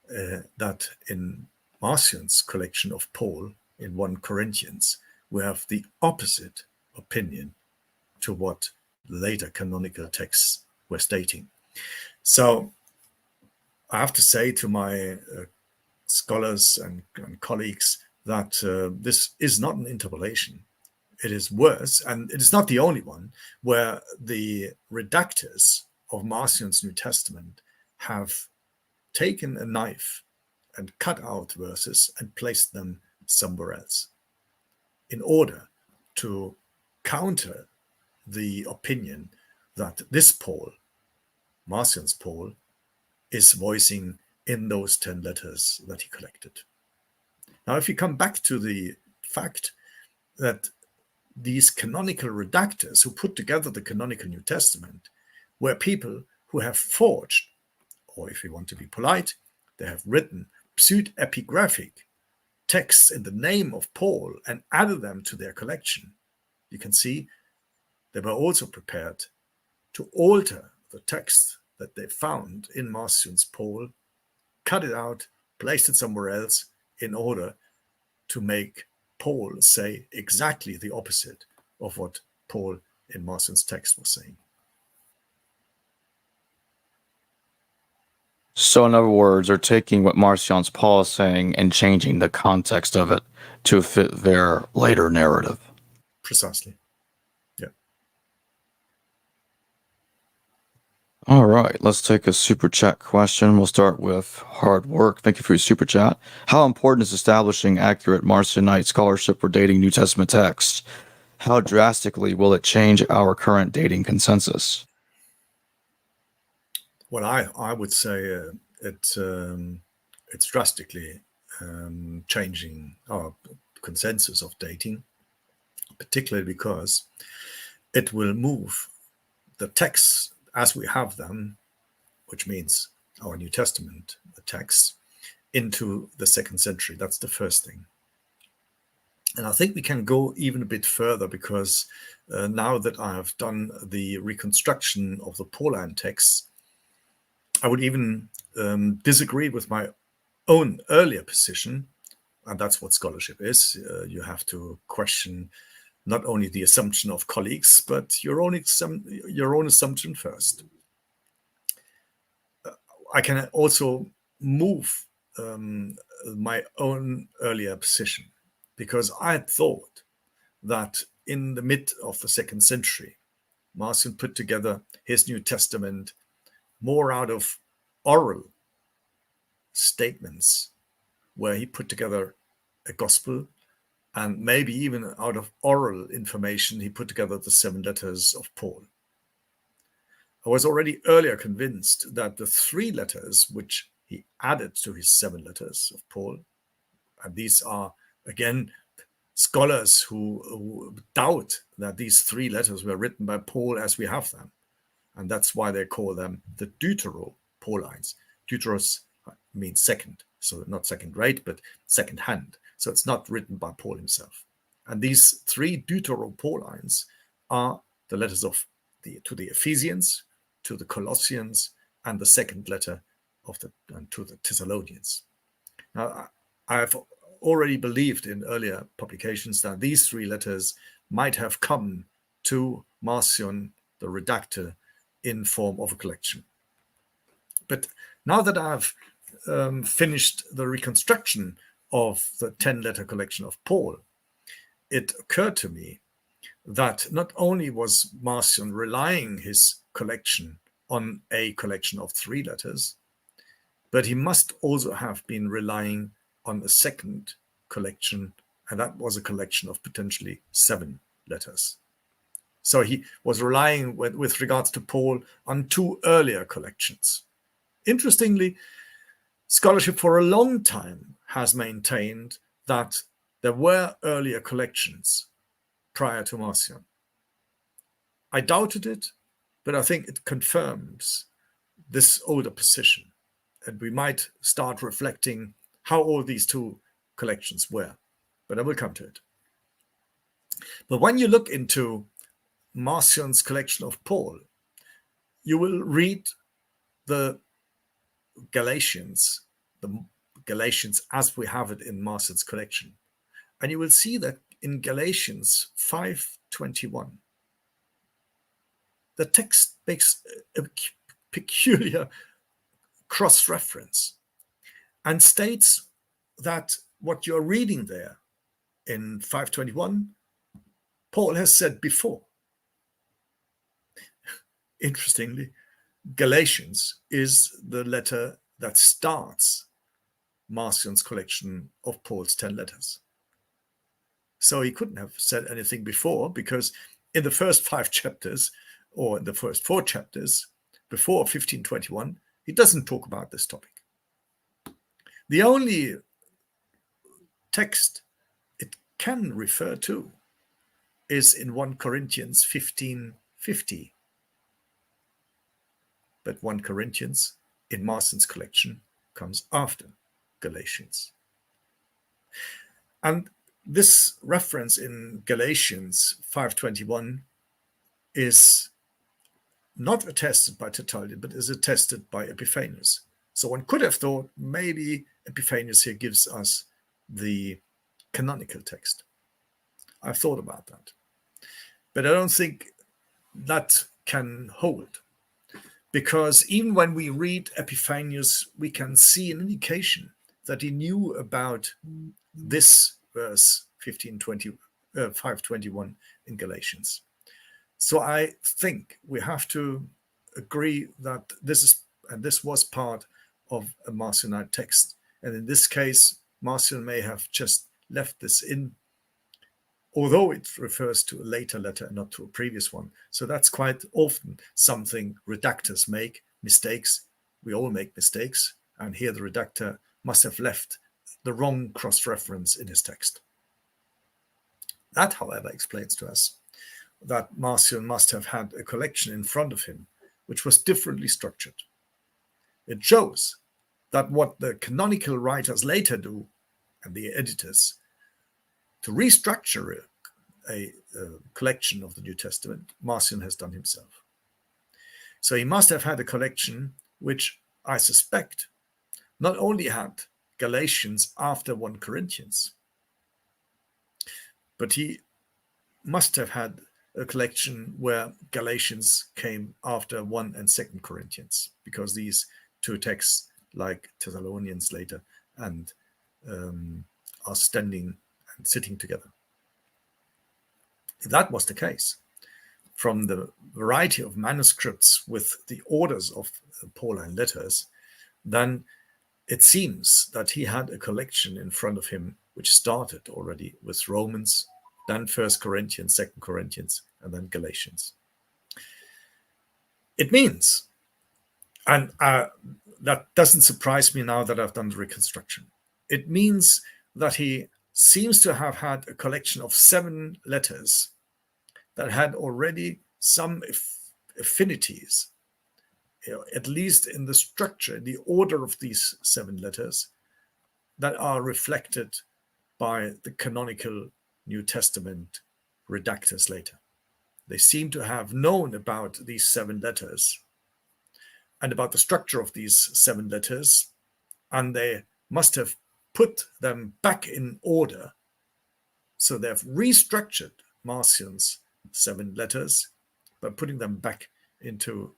that in Marcion's collection of Paul in 1 Corinthians, we have the opposite opinion to what later canonical texts were stating. So I have to say to my scholars and colleagues that this is not an interpolation. It is worse, and it is not the only one, where the redactors of Marcion's New Testament have taken a knife and cut out verses and placed them somewhere else in order to counter the opinion that this Paul, Marcion's Paul, is voicing in those 10 letters that he collected. Now, if you come back to the fact that these canonical redactors who put together the canonical New Testament were people who have forged, or if you want to be polite, they have written pseudepigraphic texts in the name of Paul and added them to their collection, you can see they were also prepared to alter the text that they found in Marcion's Paul, cut it out, placed it somewhere else in order to make Paul say exactly the opposite of what Paul in Marcion's text was saying. So, in other words, they're taking what Marcion's Paul is saying and changing the context of it to fit their later narrative. Precisely. Yeah. All right, let's take a super chat question. We'll start with hard work. Thank you for your super chat. How important is establishing accurate Marcionite scholarship for dating New Testament texts? How drastically will it change our current dating consensus? Well, I would say it's drastically changing our consensus of dating, particularly because it will move the texts as we have them, which means our New Testament, the texts, into the 2nd century. That's the first thing. And I think we can go even a bit further because now that I have done the reconstruction of the Pauline texts, I would even disagree with my own earlier position. And that's what scholarship is. You have to question not only the assumption of colleagues, but your own assumption first. I can also move my own earlier position because I thought that in the mid of the 2nd century, Marcion put together his New Testament more out of oral statements, where he put together a gospel, and maybe even out of oral information, he put together the 7 letters of Paul. I was already earlier convinced that the 3 letters which he added to his 7 letters of Paul, and these are, again, scholars who doubt that these 3 letters were written by Paul as we have them. And that's why they call them the Deutero-Paulines. Deuteros means second, so not second rate, but second hand. So it's not written by Paul himself. And these 3 Deutero-Paulines are the letters to the Ephesians, to the Colossians, and the 2nd letter to the Thessalonians. Now, I've already believed in earlier publications that these 3 letters might have come to Marcion, the redactor, in form of a collection. But now that I've finished the reconstruction of the 10-letter collection of Paul, it occurred to me that not only was Marcion relying his collection on a collection of 3 letters, but he must also have been relying on a 2nd collection, and that was a collection of potentially 7 letters. So he was relying with regards to Paul on 2 earlier collections. Interestingly, scholarship for a long time has maintained that there were earlier collections prior to Marcion. I doubted it, but I think it confirms this older position. And we might start reflecting how old these 2 collections were. But I will come to it. But when you look into Marcion's collection of Paul, you will read the Galatians as we have it in Marcion's collection. And you will see that in Galatians 5:21, the text makes a peculiar cross-reference and states that what you're reading there in 5:21, Paul has said before. Interestingly, Galatians is the letter that starts Marcion's collection of Paul's 10 letters. So he couldn't have said anything before, because in the first 5 chapters, or in the first 4 chapters, before 1521, he doesn't talk about this topic. The only text it can refer to is in 1 Corinthians 15:50. But 1 Corinthians in Marcion's collection comes after Galatians. And this reference in Galatians 5:21 is not attested by Tertullian, but is attested by Epiphanius. So one could have thought maybe Epiphanius here gives us the canonical text. I've thought about that. But I don't think that can hold. Because even when we read Epiphanius, we can see an indication that he knew about this verse 5:21 in Galatians. So I think we have to agree that this was part of a Marcionite text. And in this case, Marcion may have just left this in, although it refers to a later letter and not to a previous one. So that's quite often something redactors make, mistakes. We all make mistakes. And here the redactor must have left the wrong cross-reference in his text. That, however, explains to us that Marcion must have had a collection in front of him, which was differently structured. It shows that what the canonical writers later do, and the editors, to restructure a collection of the New Testament, Marcion has done himself. So he must have had a collection which, I suspect, not only had Galatians after 1 Corinthians, but he must have had a collection where Galatians came after 1 and 2 Corinthians, because these two texts, like Thessalonians later, and are standing and sitting together. If that was the case, from the variety of manuscripts with the orders of Pauline letters, then it seems that he had a collection in front of him which started already with Romans, then 1 Corinthians, 2 Corinthians, and then Galatians. It means, and that doesn't surprise me now that I've done the reconstruction, it means that he seems to have had a collection of 7 letters that had already some affinities, at least in the structure, the order of these 7 letters, that are reflected by the canonical New Testament redactors later. They seem to have known about these 7 letters and about the structure of these 7 letters, and they must have put them back in order. So they've restructured Marcion's 7 letters by putting them back into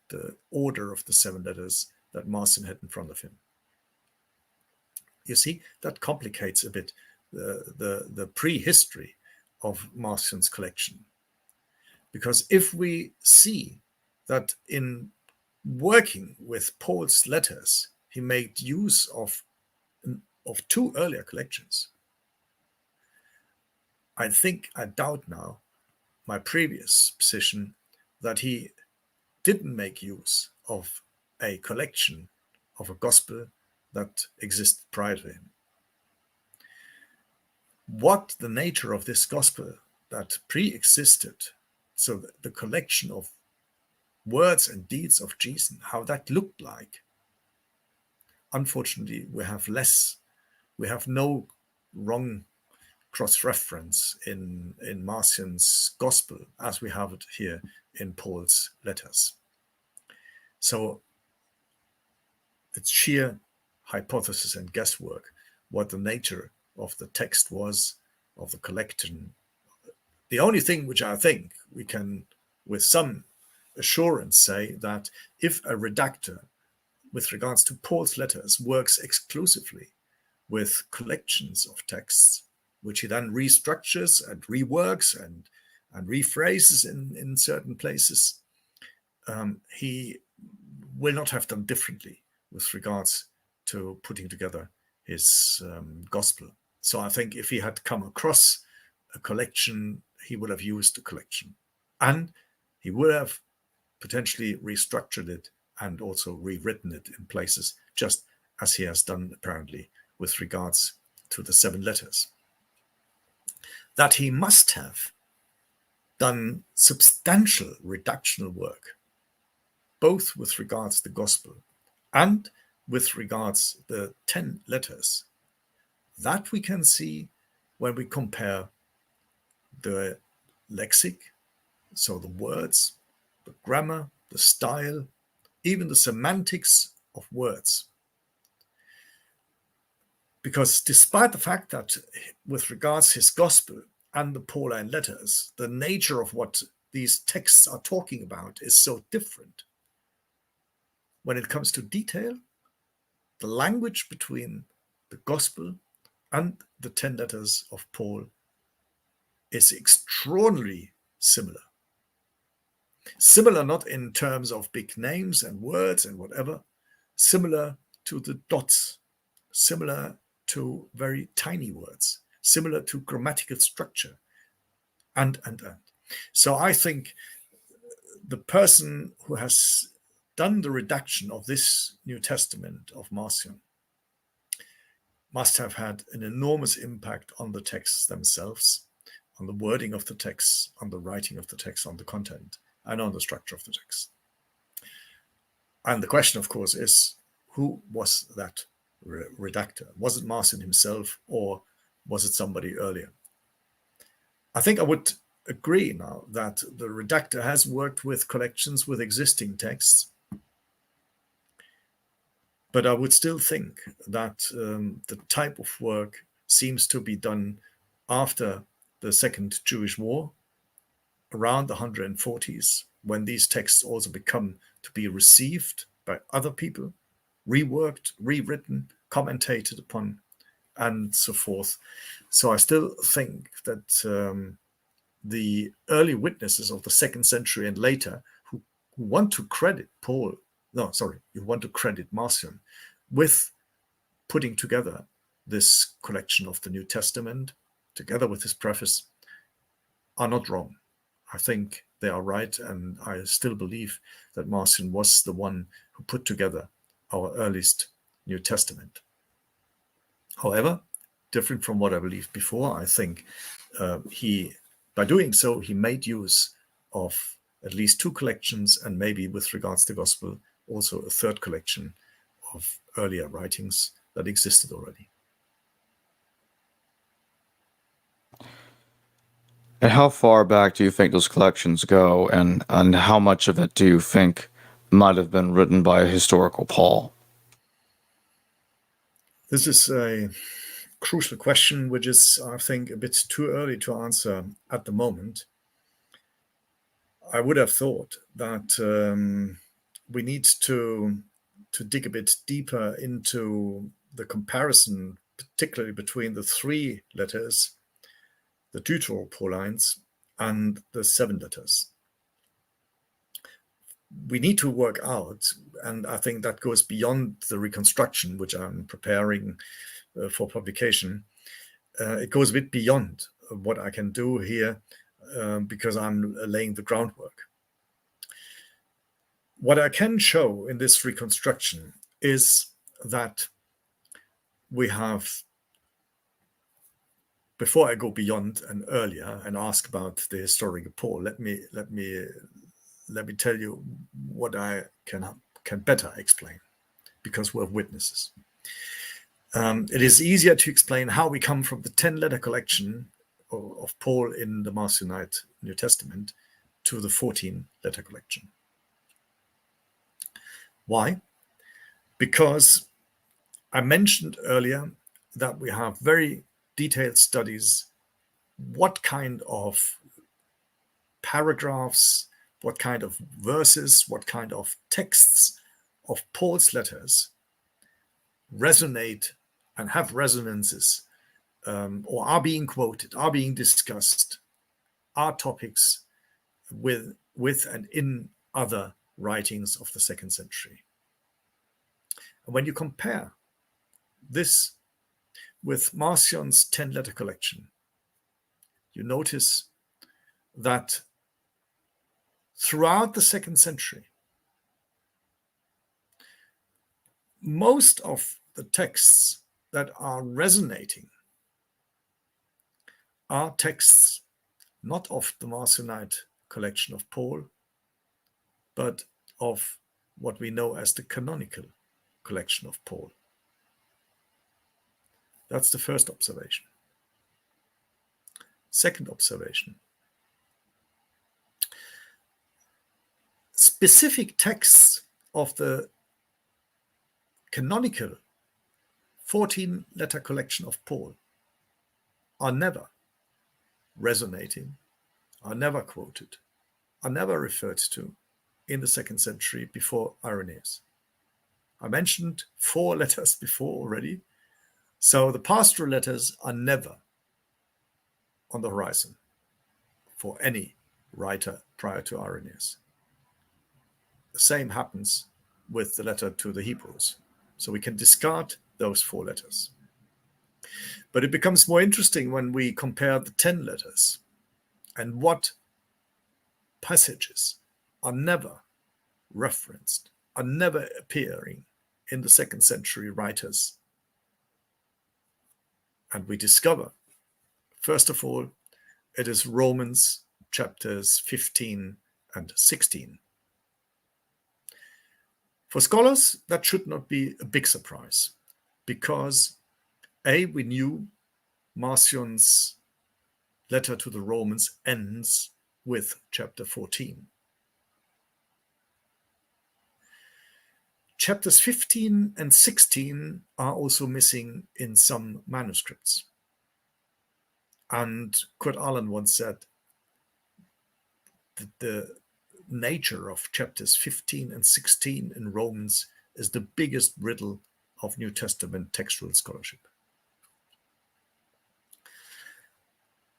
the order of the 7 letters that Marcion had in front of him. You see, that complicates a bit the prehistory of Marcion's collection. Because if we see that in working with Paul's letters, he made use of 2 earlier collections, I doubt now my previous position that he didn't make use of a collection of a gospel that existed prior to him. What the nature of this gospel that pre-existed, so the collection of words and deeds of Jesus, how that looked like, unfortunately, we have no wrong cross-reference in Marcion's gospel as we have it here in Paul's letters. So it's sheer hypothesis and guesswork what the nature of the text was, of the collection. The only thing which I think we can with some assurance say that if a redactor with regards to Paul's letters works exclusively with collections of texts, which he then restructures and reworks and rephrases in certain places, he will not have done differently with regards to putting together his gospel. So I think if he had come across a collection, he would have used a collection. And he would have potentially restructured it and also rewritten it in places, just as he has done apparently with regards to the 7 letters. That he must have done substantial redactional work, both with regards to the gospel and with regards the 10 letters. That we can see when we compare the lexic, so the words, the grammar, the style, even the semantics of words. Because despite the fact that with regards his gospel and the Pauline letters, the nature of what these texts are talking about is so different, when it comes to detail, the language between the gospel and the 10 letters of Paul is extraordinarily similar. Similar not in terms of big names and words and whatever, similar to the dots, similar to very tiny words, similar to grammatical structure, and. So I think the person who has done the redaction of this New Testament of Marcion must have had an enormous impact on the texts themselves, on the wording of the texts, on the writing of the text, on the content, and on the structure of the text. And the question, of course, is who was that redactor? Was it Marcion himself, or was it somebody earlier? I think I would agree now that the redactor has worked with collections with existing texts, but I would still think that the type of work seems to be done after the Second Jewish War, around the 140s, when these texts also become to be received by other people, reworked, rewritten, commentated upon, and so forth. So I still think that the early witnesses of the 2nd century and later who want to credit who want to credit Marcion with putting together this collection of the New Testament, together with his preface, are not wrong. I think they are right, and I still believe that Marcion was the one who put together our earliest New Testament. However, different from what I believed before, I think by doing so, he made use of at least 2 collections, and maybe with regards to Gospel, also a 3rd collection of earlier writings that existed already. And how far back do you think those collections go, and how much of it do you think might have been written by a historical Paul? This is a crucial question, which is, I think, a bit too early to answer at the moment. I would have thought that we need to dig a bit deeper into the comparison, particularly between the 3 letters, the Deuteropaulines, and the 7 letters. We need to work out, and I think that goes beyond the reconstruction, which I'm preparing for publication. It goes a bit beyond what I can do here because I'm laying the groundwork. What I can show in this reconstruction is that we have, before I go beyond and earlier and ask about the historical Paul, let me tell you what I can better explain, because we're witnesses. It is easier to explain how we come from the 10-letter collection of Paul in the Marcionite New Testament to the 14-letter collection. Why? Because I mentioned earlier that we have very detailed studies what kind of paragraphs, what kind of verses, what kind of texts of Paul's letters resonate and have resonances, or are being quoted, are being discussed, are topics with and in other writings of the 2nd century. And when you compare this with Marcion's 10-letter collection, you notice that throughout the 2nd century, most of the texts that are resonating are texts not of the Marcionite collection of Paul, but of what we know as the canonical collection of Paul. That's the first observation. Second observation. Specific texts of the canonical 14-letter collection of Paul are never resonating, are never quoted, are never referred to in the 2nd century before Irenaeus. I mentioned 4 letters before already. So the pastoral letters are never on the horizon for any writer prior to Irenaeus. the same happens with the letter to the Hebrews. So we can discard those 4 letters. But it becomes more interesting when we compare the 10 letters and what passages are never referenced, are never appearing in the 2nd century writers. And we discover, first of all, it is Romans chapters 15 and 16. For scholars, that should not be a big surprise, because we knew Marcion's letter to the Romans ends with chapter 14. Chapters 15 and 16 are also missing in some manuscripts. And Kurt Aland once said that the nature of chapters 15 and 16 in Romans is the biggest riddle of New Testament textual scholarship.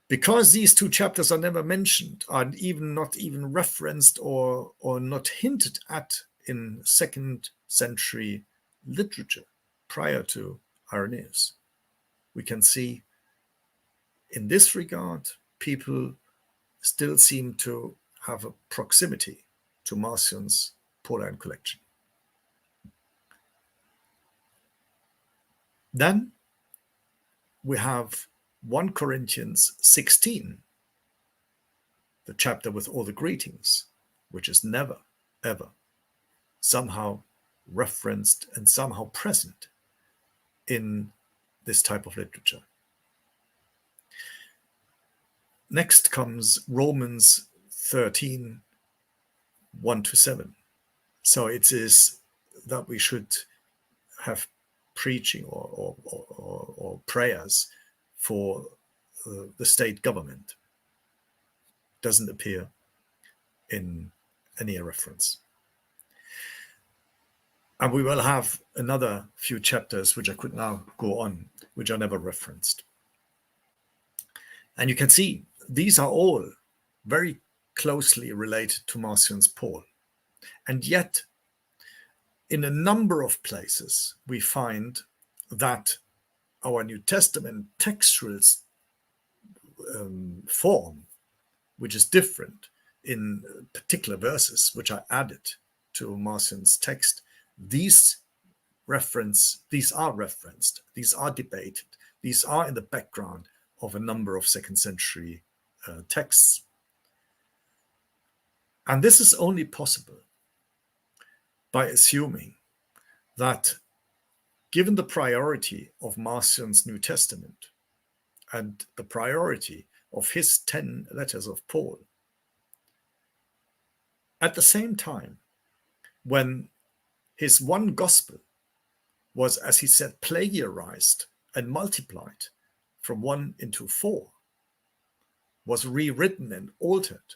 Because these 2 chapters are never mentioned, are not even referenced or not hinted at in 2nd century literature prior to Irenaeus, we can see in this regard, people still seem to have a proximity to Marcion's Pauline collection. Then we have 1 Corinthians 16, the chapter with all the greetings, which is never, ever somehow referenced and somehow present in this type of literature. Next comes Romans 13, 1-7. So it is that we should have preaching or prayers for the state government. Doesn't appear in any reference. And we will have another few chapters, which I could now go on, which are never referenced. And you can see these are all very closely related to Marcion's Paul. And yet, in a number of places, we find that our New Testament textual form, which is different in particular verses, which are added to Marcion's text, these are referenced, these are debated, these are in the background of a number of 2nd century texts. And this is only possible by assuming that, given the priority of Marcion's New Testament and the priority of his 10 letters of Paul, at the same time, when his 1 gospel was, as he said, plagiarized and multiplied from 1 into 4, was rewritten and altered.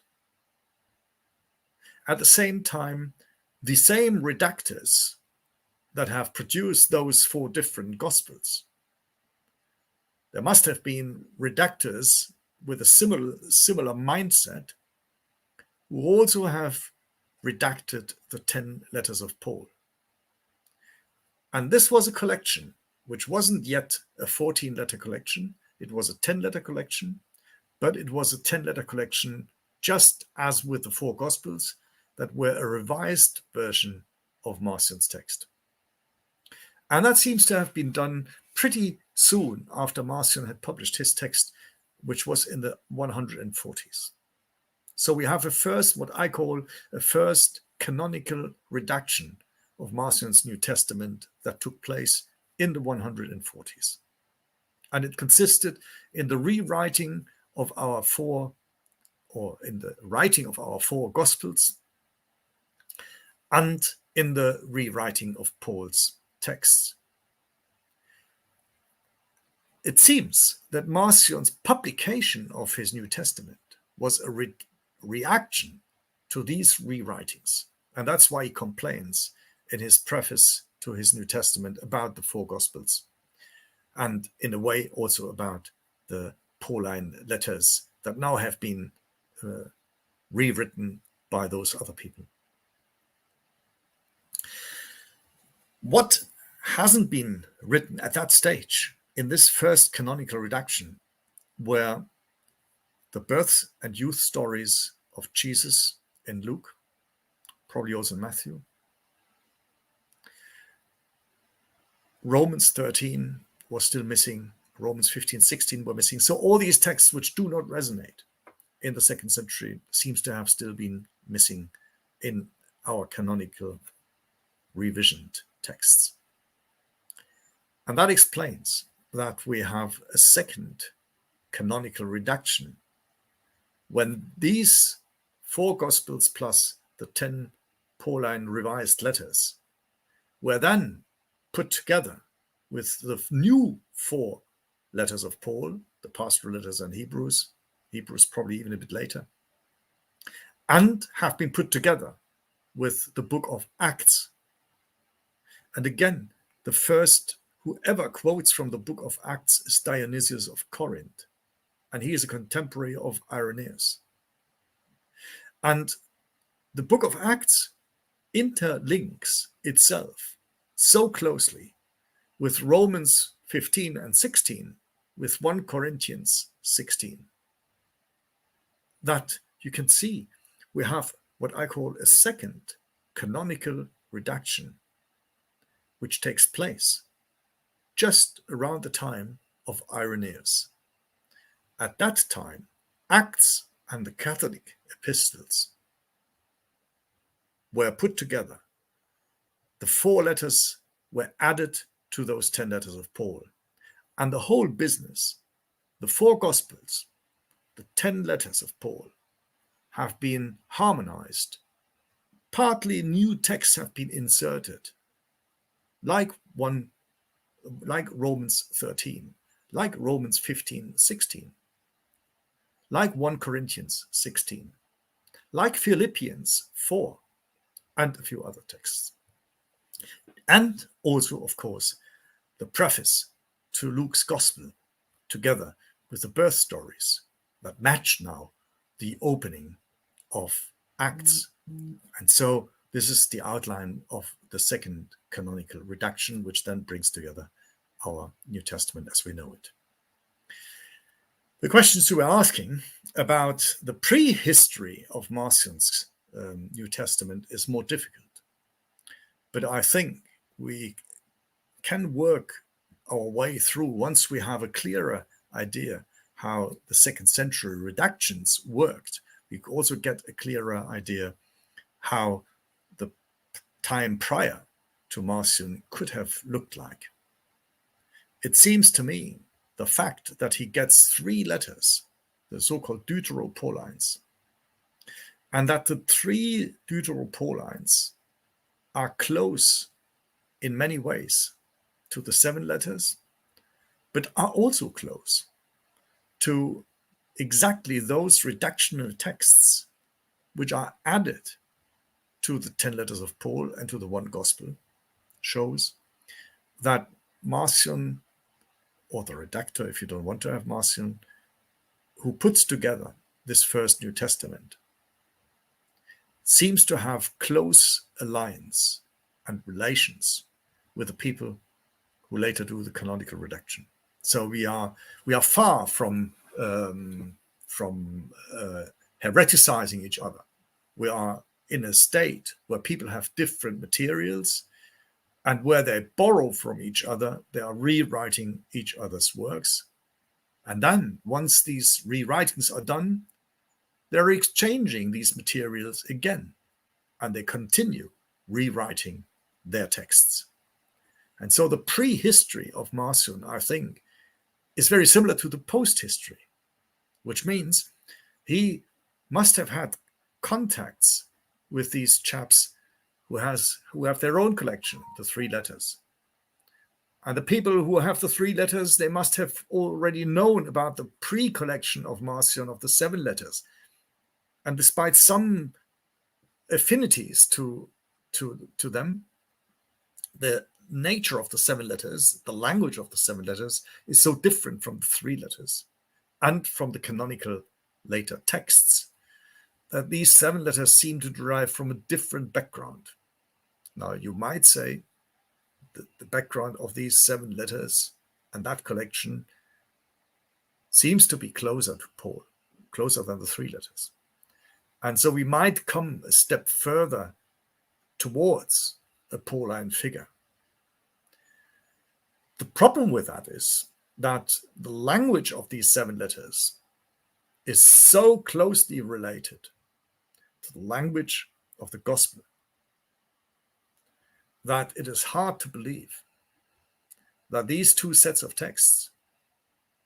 At the same time, the same redactors that have produced those 4 different gospels, there must have been redactors with a similar mindset who also have redacted the 10 letters of Paul. And this was a collection which wasn't yet a 14-letter collection. It was a 10-letter collection, but it was a 10-letter collection just as with the 4 Gospels that were a revised version of Marcion's text. And that seems to have been done pretty soon after Marcion had published his text, which was in the 140s. So we have what I call a first canonical redaction of Marcion's New Testament that took place in the 140s. And it consisted in the rewriting of our 4 Gospels and in the rewriting of Paul's texts. It seems that Marcion's publication of his New Testament was a reaction to these rewritings. And that's why he complains in his preface to his New Testament about the 4 Gospels, and in a way also about the Pauline letters that now have been rewritten by those other people. What hasn't been written at that stage in this first canonical redaction were the birth and youth stories of Jesus in Luke, probably also in Matthew. Romans 13 was still missing. Romans 15, 16 were missing. So all these texts which do not resonate in the 2nd century seems to have still been missing in our canonical revisioned texts. And that explains that we have a second canonical redaction when these 4 Gospels plus the 10 Pauline revised letters were then put together with the new 4 letters of Paul, the pastoral letters and Hebrews probably even a bit later, and have been put together with the book of Acts. And again, the first whoever quotes from the book of Acts is Dionysius of Corinth, and he is a contemporary of Irenaeus. And the book of Acts interlinks itself so closely with Romans 15 and 16, with 1 Corinthians 16, that you can see we have what I call a second canonical redaction, which takes place just around the time of Irenaeus. At that time, Acts and the Catholic epistles were put together. The 4 letters were added to those 10 letters of Paul. And the whole business, the 4 Gospels, the 10 letters of Paul, have been harmonized. Partly new texts have been inserted, like Romans 13, like Romans 15, 16, like 1 Corinthians 16, like Philippians 4, and a few other texts. And also, of course, the preface to Luke's Gospel, together with the birth stories that match now the opening of Acts. And so this is the outline of the second canonical redaction, which then brings together our New Testament as we know it. The questions you were asking about the prehistory of Marcion's New Testament is more difficult. But I think we can work our way through once we have a clearer idea how the 2nd century redactions worked. We also get a clearer idea how the time prior to Marcion could have looked like. It seems to me the fact that he gets 3 letters, the so-called Deuteropaulines, and that the 3 Deuteropaulines are close in many ways to the 7 letters, but are also close to exactly those redactional texts which are added to the 10 letters of Paul and to the 1 Gospel, shows that Marcion, or the redactor, if you don't want to have Marcion, who puts together this first New Testament, seems to have close alliance and relations with the people who later do the canonical redaction. So we are far from hereticizing each other. We are in a state where people have different materials, and where they borrow from each other, they are rewriting each other's works. And then once these rewritings are done, they're exchanging these materials again, and they continue rewriting their texts. And so the prehistory of Marcion, I think, is very similar to the post-history, which means he must have had contacts with these chaps who have their own collection, the 3 letters. And the people who have the 3 letters, they must have already known about the pre-collection of Marcion of the 7 letters. And despite some affinities to them, the nature of the 7 letters, the language of the 7 letters, is so different from the 3 letters and from the canonical later texts that these 7 letters seem to derive from a different background. Now, you might say the background of these 7 letters and that collection seems to be closer to Paul, closer than the 3 letters. And so we might come a step further towards a Pauline figure. The problem with that is that the language of these 7 letters is so closely related to the language of the gospel that it is hard to believe that these 2 sets of texts,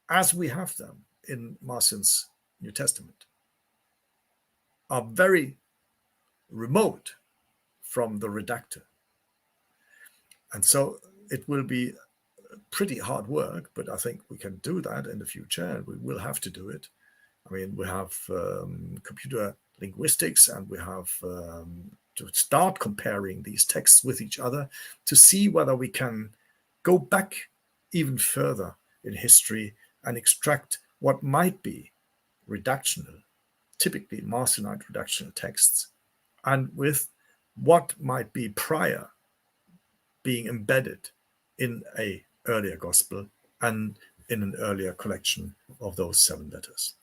as we have them in Marcion's New Testament, are very remote from the redactor. And so it will be pretty hard work, but I think we can do that in the future, and we will have to do it. I mean, we have computer linguistics, and we have to start comparing these texts with each other to see whether we can go back even further in history and extract what might be redactional, typically Marcionite redactional texts, and with what might be prior being embedded in a earlier gospel and in an earlier collection of those 7 letters.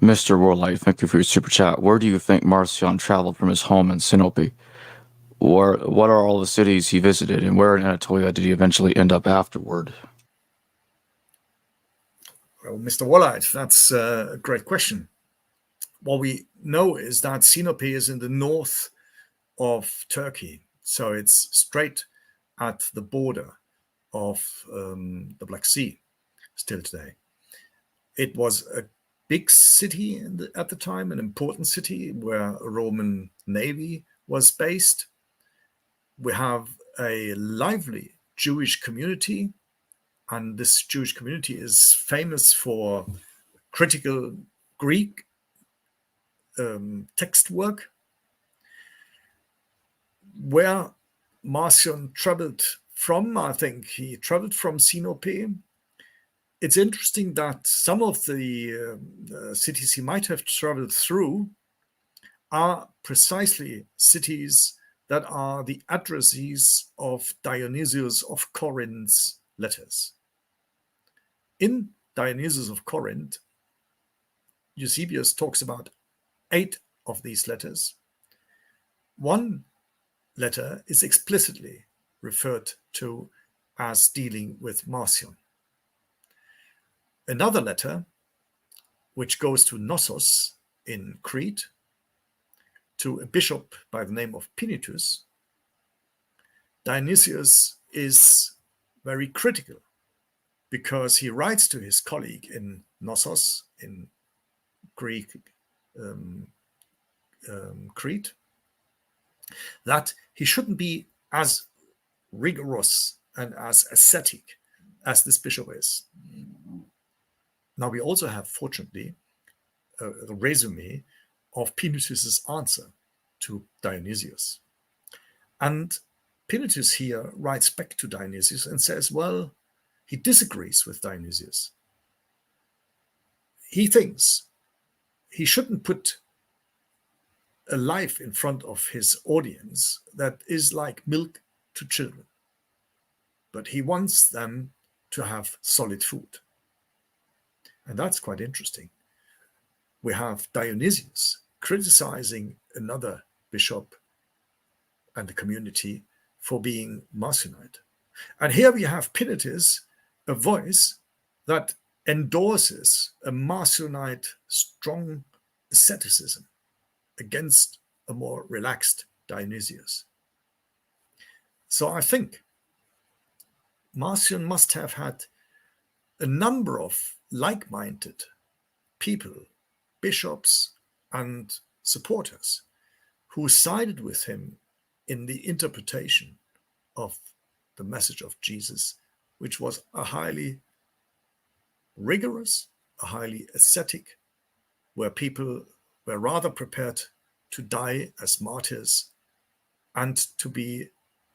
Mr. Warlight, thank you for your super chat. Where do you think Marcion traveled from his home in Sinope? What are all the cities he visited, and where in Anatolia did he eventually end up afterward? Well, Mr. Warlight, that's a great question. What we know is that Sinope is in the north of Turkey, so it's straight at the border of the Black Sea still today. It was a big city at the time, an important city where a Roman navy was based. We have a lively Jewish community, and this Jewish community is famous for critical Greek text work. Where Marcion traveled from, I think he traveled from Sinope. It's interesting that some of the cities he might have traveled through are precisely cities that are the addressees of Dionysius of Corinth's letters. In Dionysius of Corinth, Eusebius talks about 8 of these letters. One letter is explicitly referred to as dealing with Marcion. Another letter, which goes to Knossos in Crete, to a bishop by the name of Pinitus, Dionysius is very critical because he writes to his colleague in Knossos, in Greek Crete, that he shouldn't be as rigorous and as ascetic as this bishop is. Now, we also have, fortunately, a resume of Pinitus's answer to Dionysius. And Pinitus here writes back to Dionysius and says, well, he disagrees with Dionysius. He thinks he shouldn't put a life in front of his audience that is like milk to children, but he wants them to have solid food. And that's quite interesting. We have Dionysius criticizing another bishop and the community for being Marcionite. And here we have Pinitus, a voice that endorses a Marcionite strong asceticism against a more relaxed Dionysius. So I think Marcion must have had a number of like-minded people, bishops and supporters, who sided with him in the interpretation of the message of Jesus, which was a highly rigorous, a highly ascetic, where people were rather prepared to die as martyrs and to be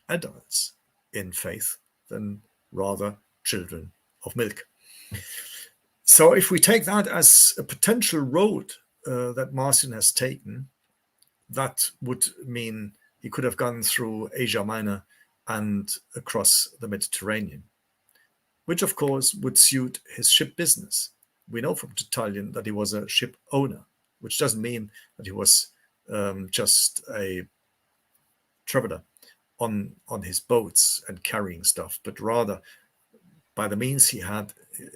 adults in faith than rather children of milk. So if we take that as a potential road that Marcion has taken, that would mean he could have gone through Asia Minor and across the Mediterranean, which of course would suit his ship business. We know from Tertullian that he was a ship owner, which doesn't mean that he was just a traveler on his boats and carrying stuff, but rather by the means he had,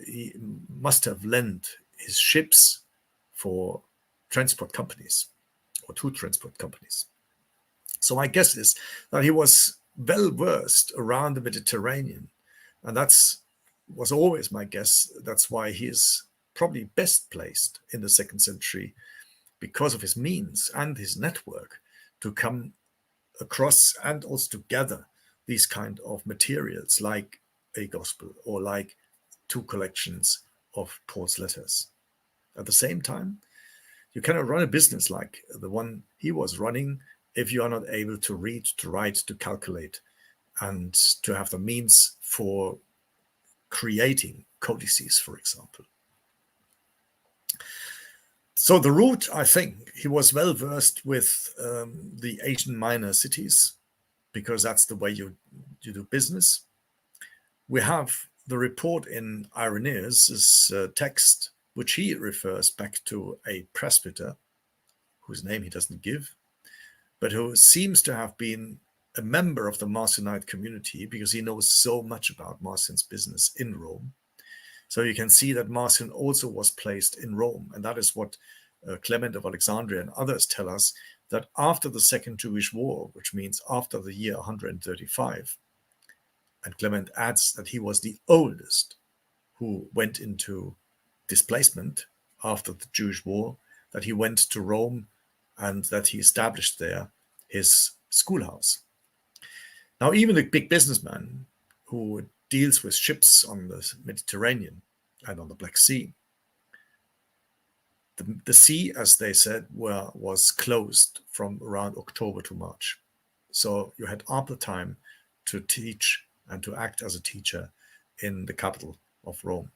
he must have lent his ships for transport companies or to transport companies. So my guess is that he was well versed around the Mediterranean, and was always my guess. That's why he is probably best placed in the 2nd century, because of his means and his network to come across and also to gather these kind of materials like a gospel or like 2 collections of Paul's letters. At the same time, you cannot run a business like the one he was running if you are not able to read, to write, to calculate, and to have the means for creating codices, for example. So the route, I think, he was well versed with the Asian minor cities, because that's the way you do business. We have the report in Irenaeus' text, which he refers back to a presbyter, whose name he doesn't give, but who seems to have been a member of the Marcionite community, because he knows so much about Marcion's business in Rome. So you can see that Marcion also was placed in Rome, and that is what Clement of Alexandria and others tell us, that after the Second Jewish War, which means after the year 135, and Clement adds that he was the oldest who went into displacement after the Jewish War, that he went to Rome and that he established there his schoolhouse. Now, even a big businessman who deals with ships on the Mediterranean and on the Black Sea, the sea, as they said, was closed from around October to March. So you had ample time to teach and to act as a teacher in the capital of Rome.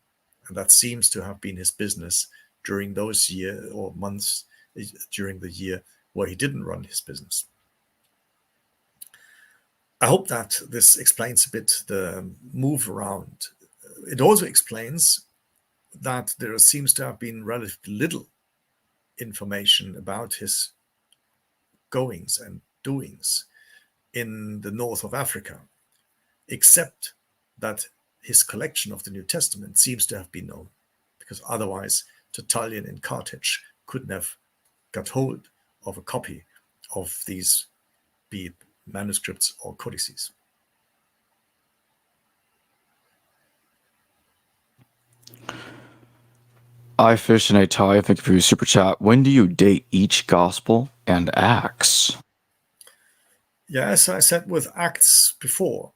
And that seems to have been his business during those years or months during the year where he didn't run his business. I hope that this explains a bit the move around. It also explains that there seems to have been relatively little information about his goings and doings in the north of Africa, except that his collection of the New Testament seems to have been known, because otherwise Tertullian in Carthage couldn't have got hold of a copy of these, be it manuscripts or codices. Fish and a tie. Thank you for your super chat. When do you date each gospel and Acts? Yeah, as I said with Acts before,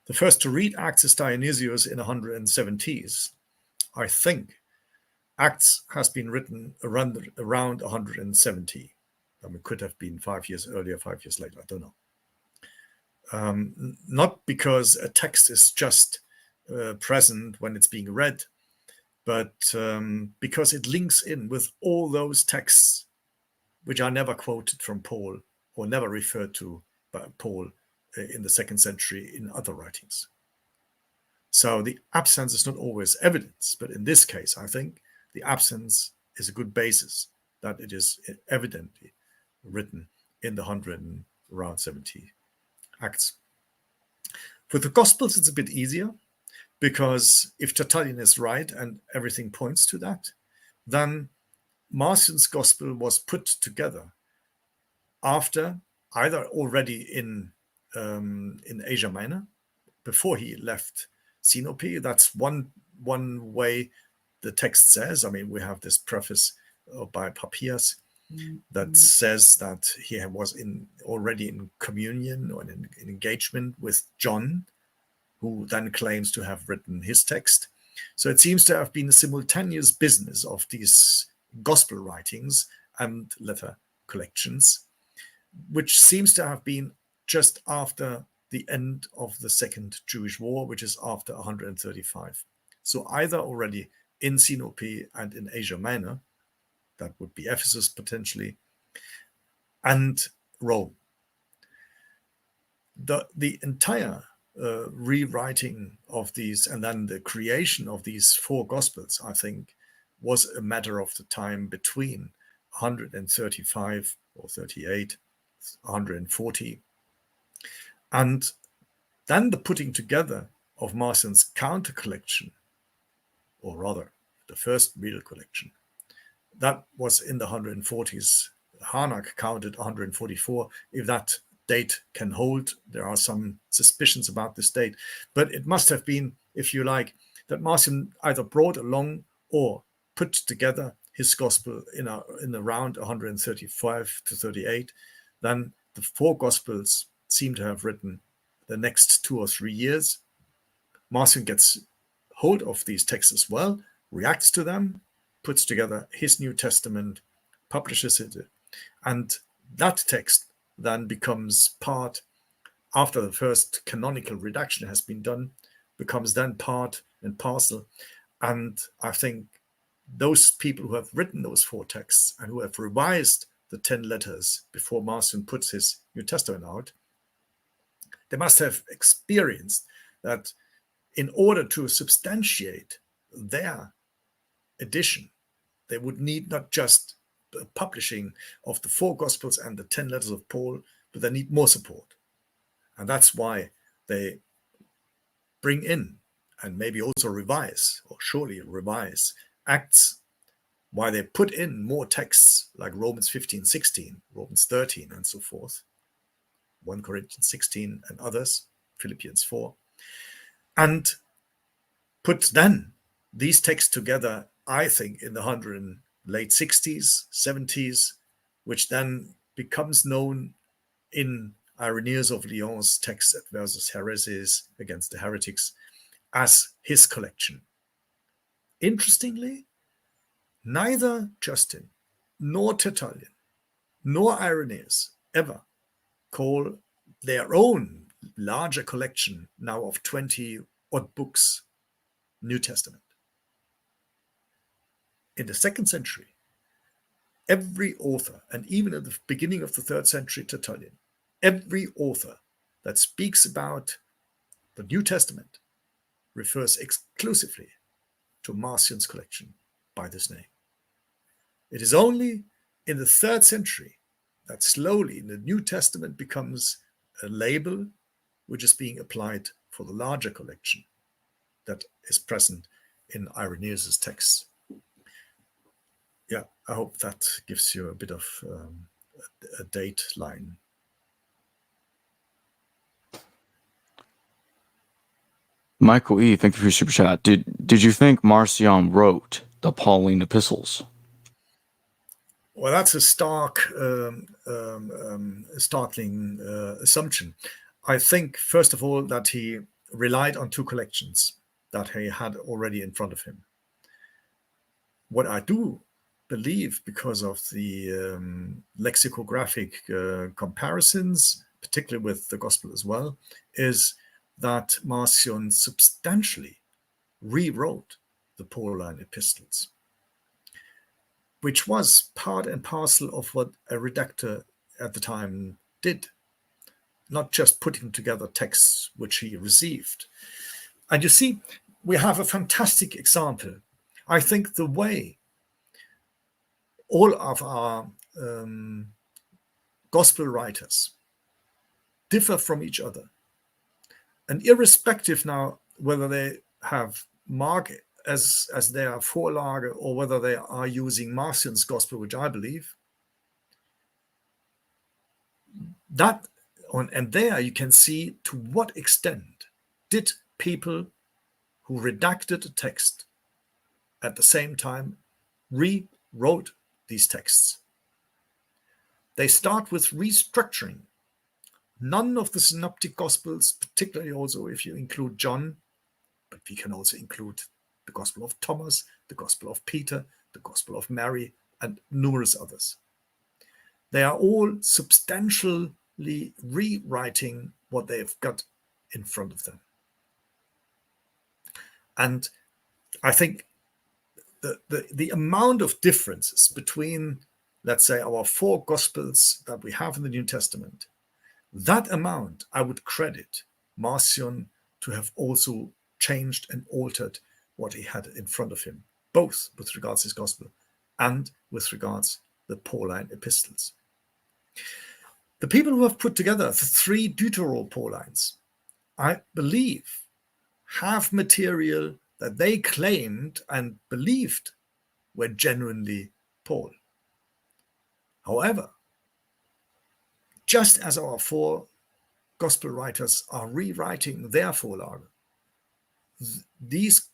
the first to read Acts is Dionysius in 170s. I think Acts has been written around 170. I mean, it could have been 5 years earlier, 5 years later, I don't know. Not because a text is just present when it's being read, but because it links in with all those texts which are never quoted from Paul or never referred to by Paul in the 2nd century in other writings. So the absence is not always evidence, but in this case, I think the absence is a good basis that it is evidently written in the 170 Acts. With the Gospels, it's a bit easier, because if Tertullian is right and everything points to that, then Marcion's Gospel was put together after, either already in Asia Minor, before he left Sinope. That's one way the text says. I mean, we have this preface by Papias that says that he was already in communion or in engagement with John, who then claims to have written his text. So it seems to have been a simultaneous business of these gospel writings and letter collections, which seems to have been just after the end of the Second Jewish War, which is after 135. So either already in Sinope and in Asia Minor, that would be Ephesus potentially, and Rome. The entire rewriting of these and then the creation of these four Gospels, I think, was a matter of the time between 135 or 38, 140, and then the putting together of Marcion's counter collection, or rather the first real collection, that was in the 140s. Harnack counted 144. If that date can hold, there are some suspicions about this date, but it must have been, if you like, that Marcion either brought along or put together his gospel in around 135 to 38. Then the four gospels seem to have written the next 2 or 3 years. Marcion gets hold of these texts as well, reacts to them, puts together his New Testament, publishes it, and that text then becomes part, after the first canonical redaction has been done, becomes then part and parcel. And I think those people who have written those four texts and who have revised the 10 letters before Marcion puts his New Testament out, they must have experienced that in order to substantiate their edition, they would need not just the publishing of the four Gospels and the 10 letters of Paul, but they need more support. And that's why they bring in and maybe also revise, or surely revise, Acts, why they put in more texts like Romans 15, 16, Romans 13, and so forth, 1 Corinthians 16 and others, Philippians 4, and put then these texts together, I think, in the late 60s, 70s, which then becomes known in Irenaeus of Lyon's text versus heresies against the heretics as his collection. Interestingly, neither Justin nor Tertullian nor Irenaeus ever call their own larger collection now of 20 odd books New Testament. In the 2nd century, every author, and even at the beginning of the 3rd century Tertullian, every author that speaks about the New Testament refers exclusively to Marcion's collection by this name. It is only in the 3rd century that slowly the New Testament becomes a label which is being applied for the larger collection that is present in Irenaeus' texts. Yeah, I hope that gives you a bit of a date line. Michael E., thank you for your super chat. Did you think Marcion wrote the Pauline epistles? Well, that's a startling assumption. I think, first of all, that he relied on 2 collections that he had already in front of him. What I do believe, because of the lexicographic comparisons, particularly with the Gospel as well, is that Marcion substantially rewrote the Pauline epistles, which was part and parcel of what a redactor at the time did, not just putting together texts which he received. And you see, we have a fantastic example. I think the way all of our gospel writers differ from each other, and irrespective now whether they have Mark as their Vorlage or whether they are using Marcion's gospel, which I believe, that and there you can see to what extent did people who redacted a text at the same time rewrote these texts. They start with restructuring. None of the Synoptic Gospels, particularly also if you include John, but we can also include the Gospel of Thomas, the Gospel of Peter, the Gospel of Mary, and numerous others. They are all substantially rewriting what they've got in front of them. And I think the amount of differences between let's say, our 4 Gospels that we have in the New Testament, that amount I would credit Marcion to have also changed and altered what he had in front of him, both with regards to his Gospel and with regards the Pauline epistles. The people who have put together the 3 Deutero-Paulines, I believe, have material that they claimed and believed were genuinely Paul. However, just as our 4 Gospel writers are rewriting their Vorlage, these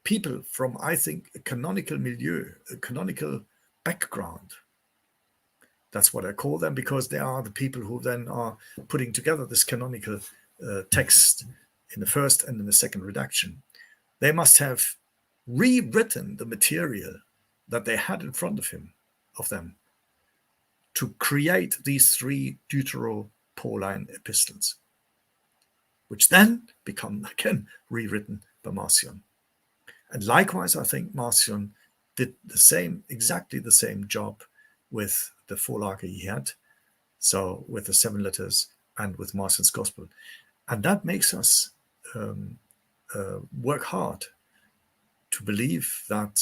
people from, I think, a canonical milieu, a canonical background, that's what I call them, because they are the people who then are putting together this canonical text in the first and in the second redaction. They must have rewritten the material that they had in front of them to create these 3 Deutero-Pauline epistles, which then become again rewritten by Marcion. And likewise, I think Marcion did exactly the same job with the Vorlage he had, so with the 7 letters and with Marcion's Gospel. And that makes us work hard to believe that,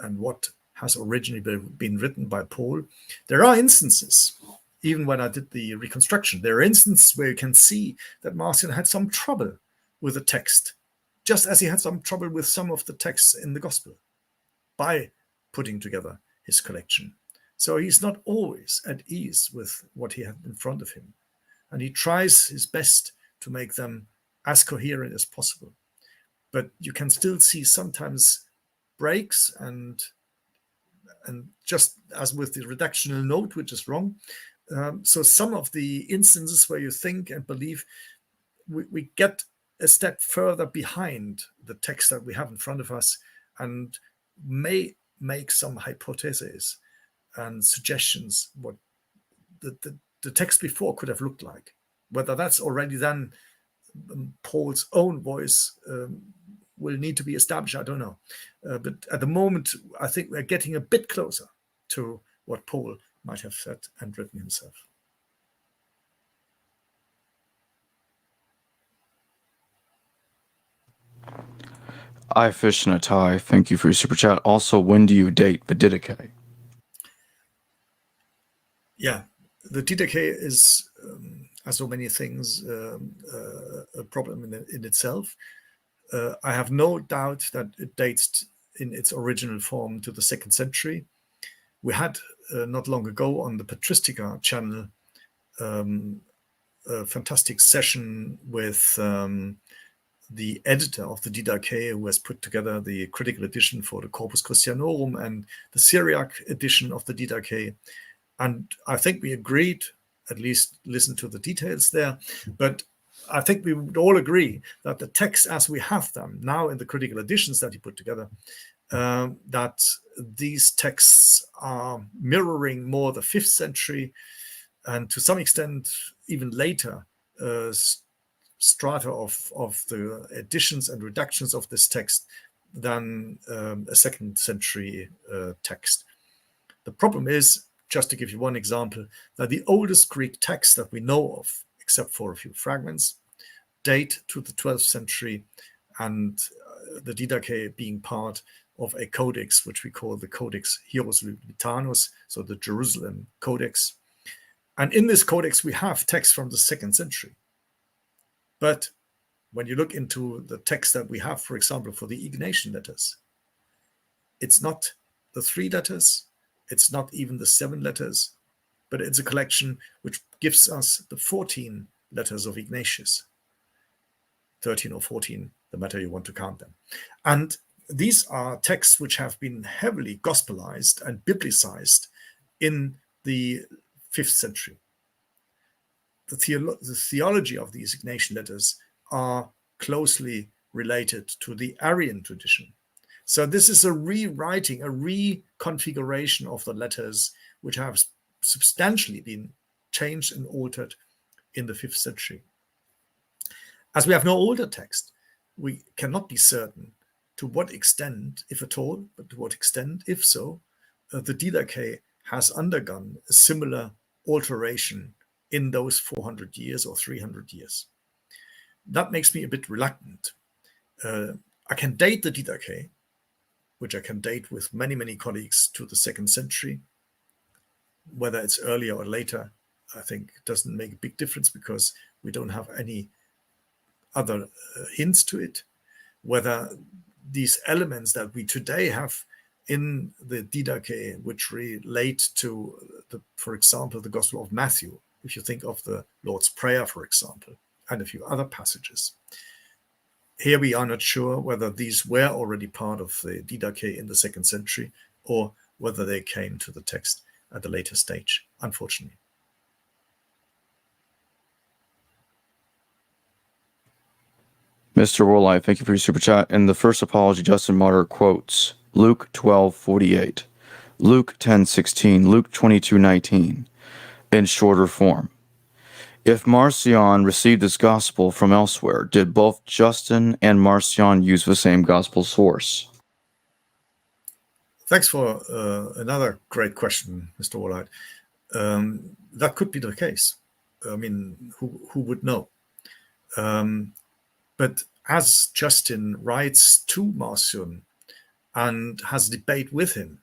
and what has originally been written by Paul. There are instances, even when I did the reconstruction, there are instances where you can see that Marcion had some trouble with the text, just as he had some trouble with some of the texts in the Gospel by putting together his collection. So he's not always at ease with what he had in front of him. And he tries his best to make them as coherent as possible. But you can still see sometimes breaks, and just as with the redactional note, which is wrong. So some of the instances where you think and believe, we get a step further behind the text that we have in front of us and may make some hypotheses and suggestions what the text before could have looked like. Whether that's already then Paul's own voice will need to be established, I don't know. But at the moment, I think we're getting a bit closer to what Paul might have said and written himself. I fish in a tie. Thank you for your super chat. Also, when do you date the Didache? Yeah, the Didache is, as so many things, a problem in itself. I have no doubt that it dates in its original form to the 2nd century. We had not long ago on the Patristica channel a fantastic session with the editor of the Didache, who has put together the critical edition for the Corpus Christianorum and the Syriac edition of the Didache. And I think we agreed, at least listen to the details there, but I think we would all agree that the texts as we have them now in the critical editions that he put together, that these texts are mirroring more the 5th century and to some extent even later strata of the editions and reductions of this text than a 2nd century text. The problem is, just to give you one example, that the oldest Greek text that we know of, except for a few fragments, date to the 12th century, and the Didache being part of a codex, which we call the Codex Hierosolymitanus, so the Jerusalem Codex. And in this codex, we have texts from the 2nd century. But when you look into the text that we have, for example, for the Ignatian letters, it's not the 3 letters, it's not even the 7 letters, but it's a collection which gives us the 14 letters of Ignatius. 13 or 14, the matter you want to count them. And these are texts which have been heavily gospelized and biblicized in the 5th century. The theology of these Ignatian letters are closely related to the Arian tradition. So this is a rewriting, a reconfiguration of the letters which have substantially been changed and altered in the 5th century. As we have no older text, we cannot be certain to what extent, if at all, but to what extent, if so, the Didache has undergone a similar alteration in those 400 years or 300 years. That makes me a bit reluctant. I can date the Didache, which I can date with many, many colleagues to the 2nd century. Whether it's earlier or later, I think it doesn't make a big difference because we don't have any other hints to it. Whether these elements that we today have in the Didache, which relate to, for example, the Gospel of Matthew, if you think of the Lord's Prayer, for example, and a few other passages. Here we are not sure whether these were already part of the Didache in the 2nd century or whether they came to the text at a later stage, unfortunately. Mr. Worley, thank you for your super chat. In the first apology, Justin Martyr quotes Luke 12:48, Luke 10:16, Luke 22:19 in shorter form. If Marcion received this gospel from elsewhere, did both Justin and Marcion use the same gospel source? Thanks for another great question, Mr. Wallite. That could be the case. I mean, who would know? But as Justin writes to Marcion and has debate with him,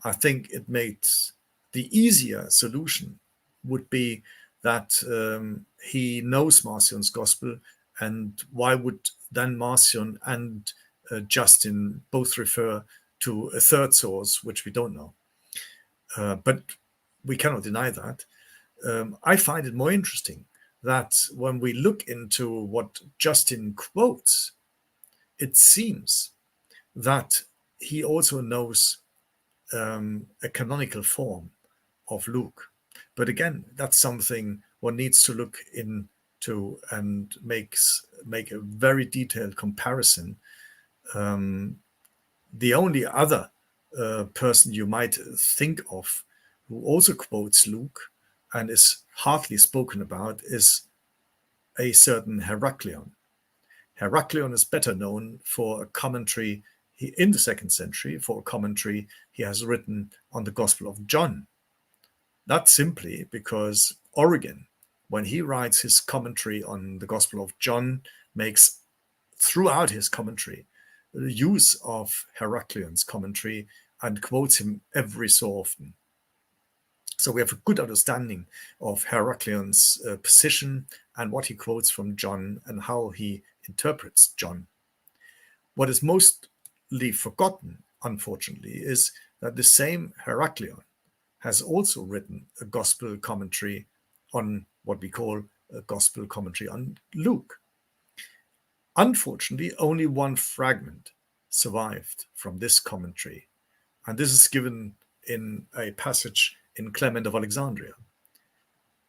I think it makes the easier solution would be that he knows Marcion's gospel, and why would then Marcion and Justin both refer to a third source, which we don't know? But we cannot deny that. I find it more interesting that when we look into what Justin quotes, it seems that he also knows a canonical form of Luke. But again, that's something one needs to look into and make a very detailed comparison. The only other person you might think of who also quotes Luke and is hardly spoken about is a certain Heraclion. Heraclion is better known for a commentary in the 2nd century, for a commentary he has written on the Gospel of John. That's simply because Origen, when he writes his commentary on the Gospel of John, makes throughout his commentary use of Heraclion's commentary and quotes him every so often. So we have a good understanding of Heraclion's position and what he quotes from John and how he interprets John. What is mostly forgotten, unfortunately, is that the same Heraclion has also written a gospel commentary on what we call a gospel commentary on Luke. Unfortunately, only one fragment survived from this commentary, and this is given in a passage in Clement of Alexandria.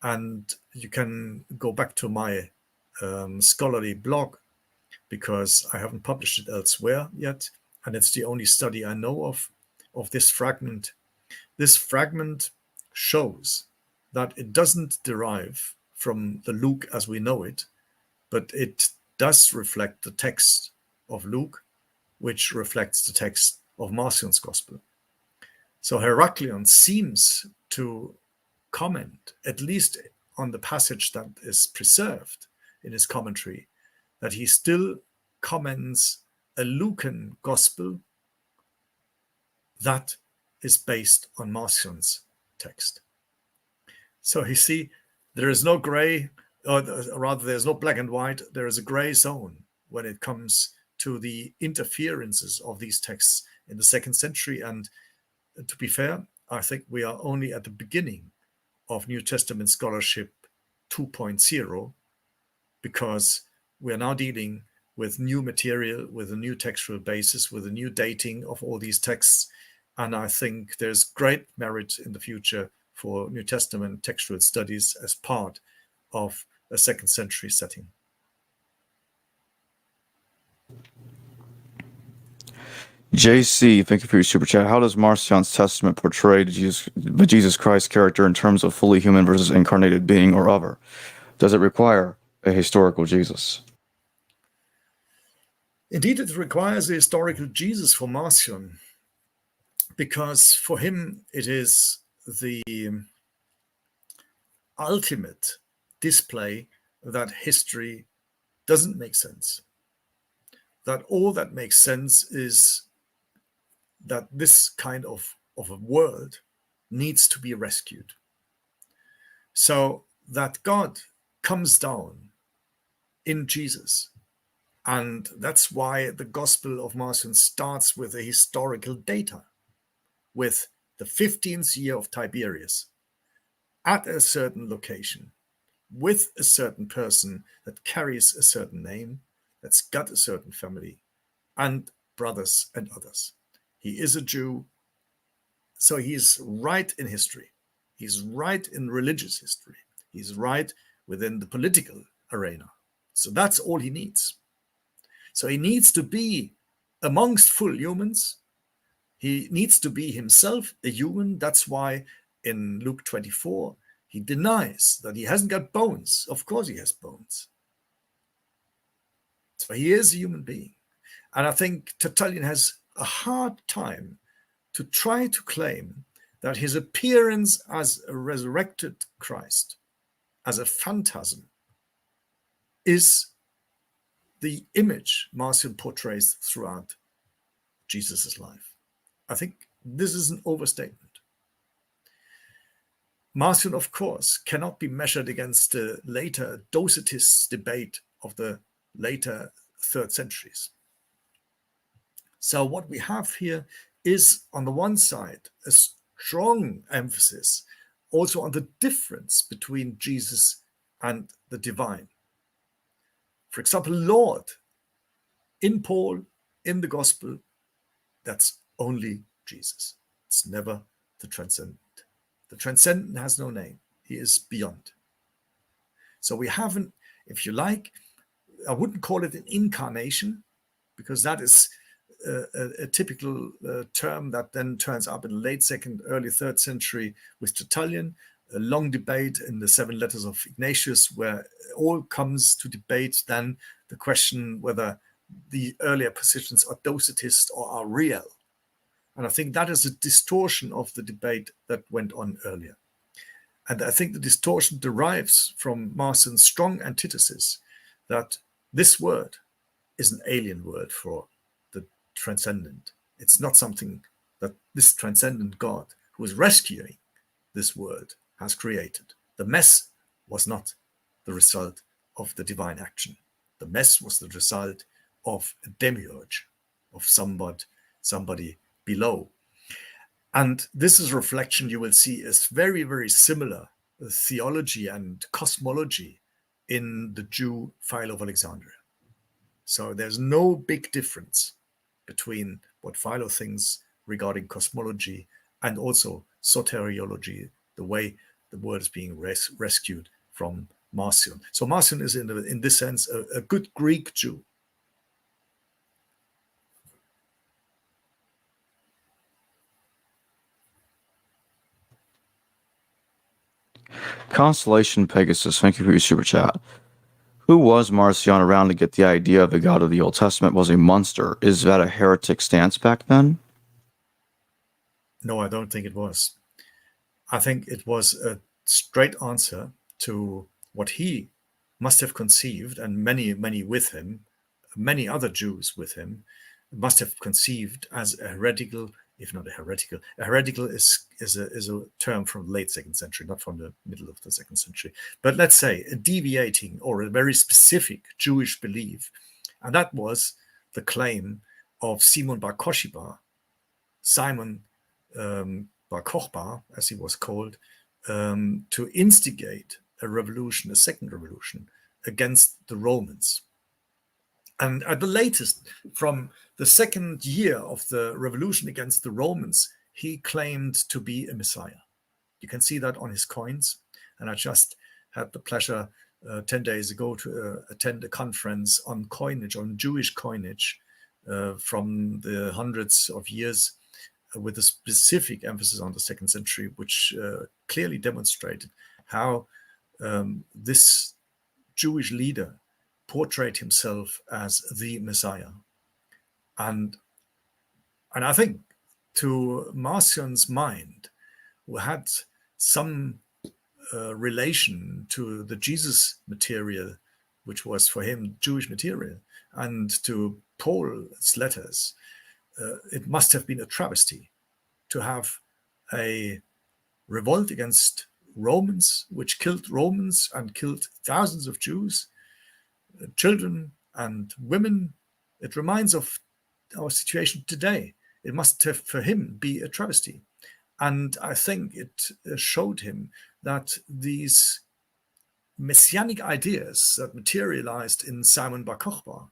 And you can go back to my scholarly blog, because I haven't published it elsewhere yet, and it's the only study I know of this fragment. This fragment shows that it doesn't derive from the Luke as we know it, but it does reflect the text of Luke, which reflects the text of Marcion's Gospel. So Heraclion seems to comment, at least on the passage that is preserved in his commentary, that he still comments a Lucan gospel that is based on Marcion's text. So you see, there is no gray, or rather there's no black and white, there is a gray zone when it comes to the interferences of these texts in the 2nd century. And to be fair, I think we are only at the beginning of New Testament scholarship 2.0, because we are now dealing with new material, with a new textual basis, with a new dating of all these texts. And I think there's great merit in the future for New Testament textual studies as part of a 2nd century setting. JC, thank you for your super chat. How does Marcion's testament portray the Jesus Christ character in terms of fully human versus incarnated being or other? Does it require a historical Jesus? Indeed, it requires a historical Jesus for Marcion, because for him it is the ultimate display that history doesn't make sense. That all that makes sense is that this kind of a world needs to be rescued. So that God comes down in Jesus. And that's why the Gospel of Marcion starts with a historical data, with the 15th year of Tiberius, at a certain location, with a certain person that carries a certain name, that's got a certain family, and brothers and others. He is a Jew, so he's right in history. He's right in religious history. He's right within the political arena. So that's all he needs. So he needs to be amongst full humans. He needs to be himself a human. That's why in Luke 24, he denies that he hasn't got bones. Of course he has bones. So he is a human being. And I think Tertullian has a hard time to try to claim that his appearance as a resurrected Christ, as a phantasm, is the image Marcion portrays throughout Jesus' life. I think this is an overstatement. Marcion, of course, cannot be measured against the later Docetist debate of the later third centuries. So what we have here is, on the one side, a strong emphasis also on the difference between Jesus and the divine. For example, Lord, in Paul, in the gospel, that's only Jesus. It's never the transcendent. The transcendent has no name. He is beyond. So we haven't, if you like, I wouldn't call it an incarnation, because that is a typical term that then turns up in the late second, early third century with Tertullian, a long debate in the 7 letters of Ignatius, where all comes to debate then the question whether the earlier positions are Docetist or are real. And I think that is a distortion of the debate that went on earlier. And I think the distortion derives from Marcion's strong antithesis that this word is an alien word for the transcendent. It's not something that this transcendent God who is rescuing this world has created. The mess was not the result of the divine action. The mess was the result of a demiurge, of somebody below. And this is a reflection you will see is very, very similar theology and cosmology in the Jew Philo of Alexandria. So there's no big difference between what Philo thinks regarding cosmology and also soteriology, the way the world is being rescued from Marcion. So Marcion is in this sense a good Greek Jew. Constellation Pegasus, thank you for your super chat. Who was Marcion around to get the idea of the God of the Old Testament was a monster? Is that a heretic stance back then? No, I don't think it was. I think it was a straight answer to what he must have conceived, and many, many with him, many other Jews with him, must have conceived as a heretical, if not a heretical. A heretical is a term from the late second century, not from the middle of the second century. But let's say a deviating or a very specific Jewish belief. And that was the claim of Simon bar Kokhba, Simon bar Kokhba, as he was called, to instigate a revolution, a second revolution against the Romans. And at the latest, from the second year of the revolution against the Romans, he claimed to be a Messiah. You can see that on his coins. And I just had the pleasure 10 days ago to attend a conference on coinage, on Jewish coinage from the hundreds of years, with a specific emphasis on the second century, which clearly demonstrated how this Jewish leader portrayed himself as the Messiah. And I think to Marcion's mind, who had some relation to the Jesus material, which was for him Jewish material, and to Paul's letters, it must have been a travesty to have a revolt against Romans, which killed Romans and killed thousands of Jews, children and women. It reminds of our situation today. It must have for him be a travesty. And I think it showed him that these messianic ideas that materialized in Simon Bar Kokhba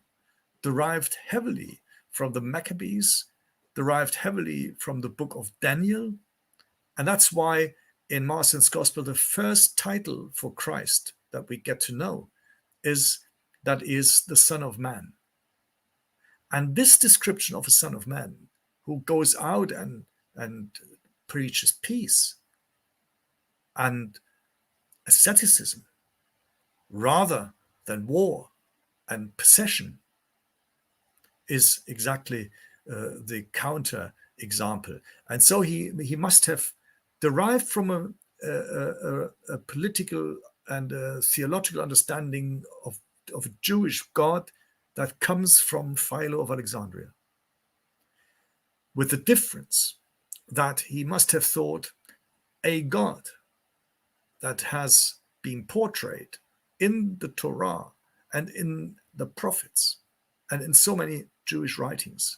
derived heavily from the Maccabees, derived heavily from the book of Daniel. And that's why in Marcion's Gospel, the first title for Christ that we get to know is that is the Son of Man. And this description of a Son of Man who goes out and preaches peace and asceticism rather than war and possession is exactly the counter example. And so he must have derived from a political and a theological understanding of a Jewish God that comes from Philo of Alexandria, with the difference that he must have thought a God that has been portrayed in the Torah and in the prophets and in so many Jewish writings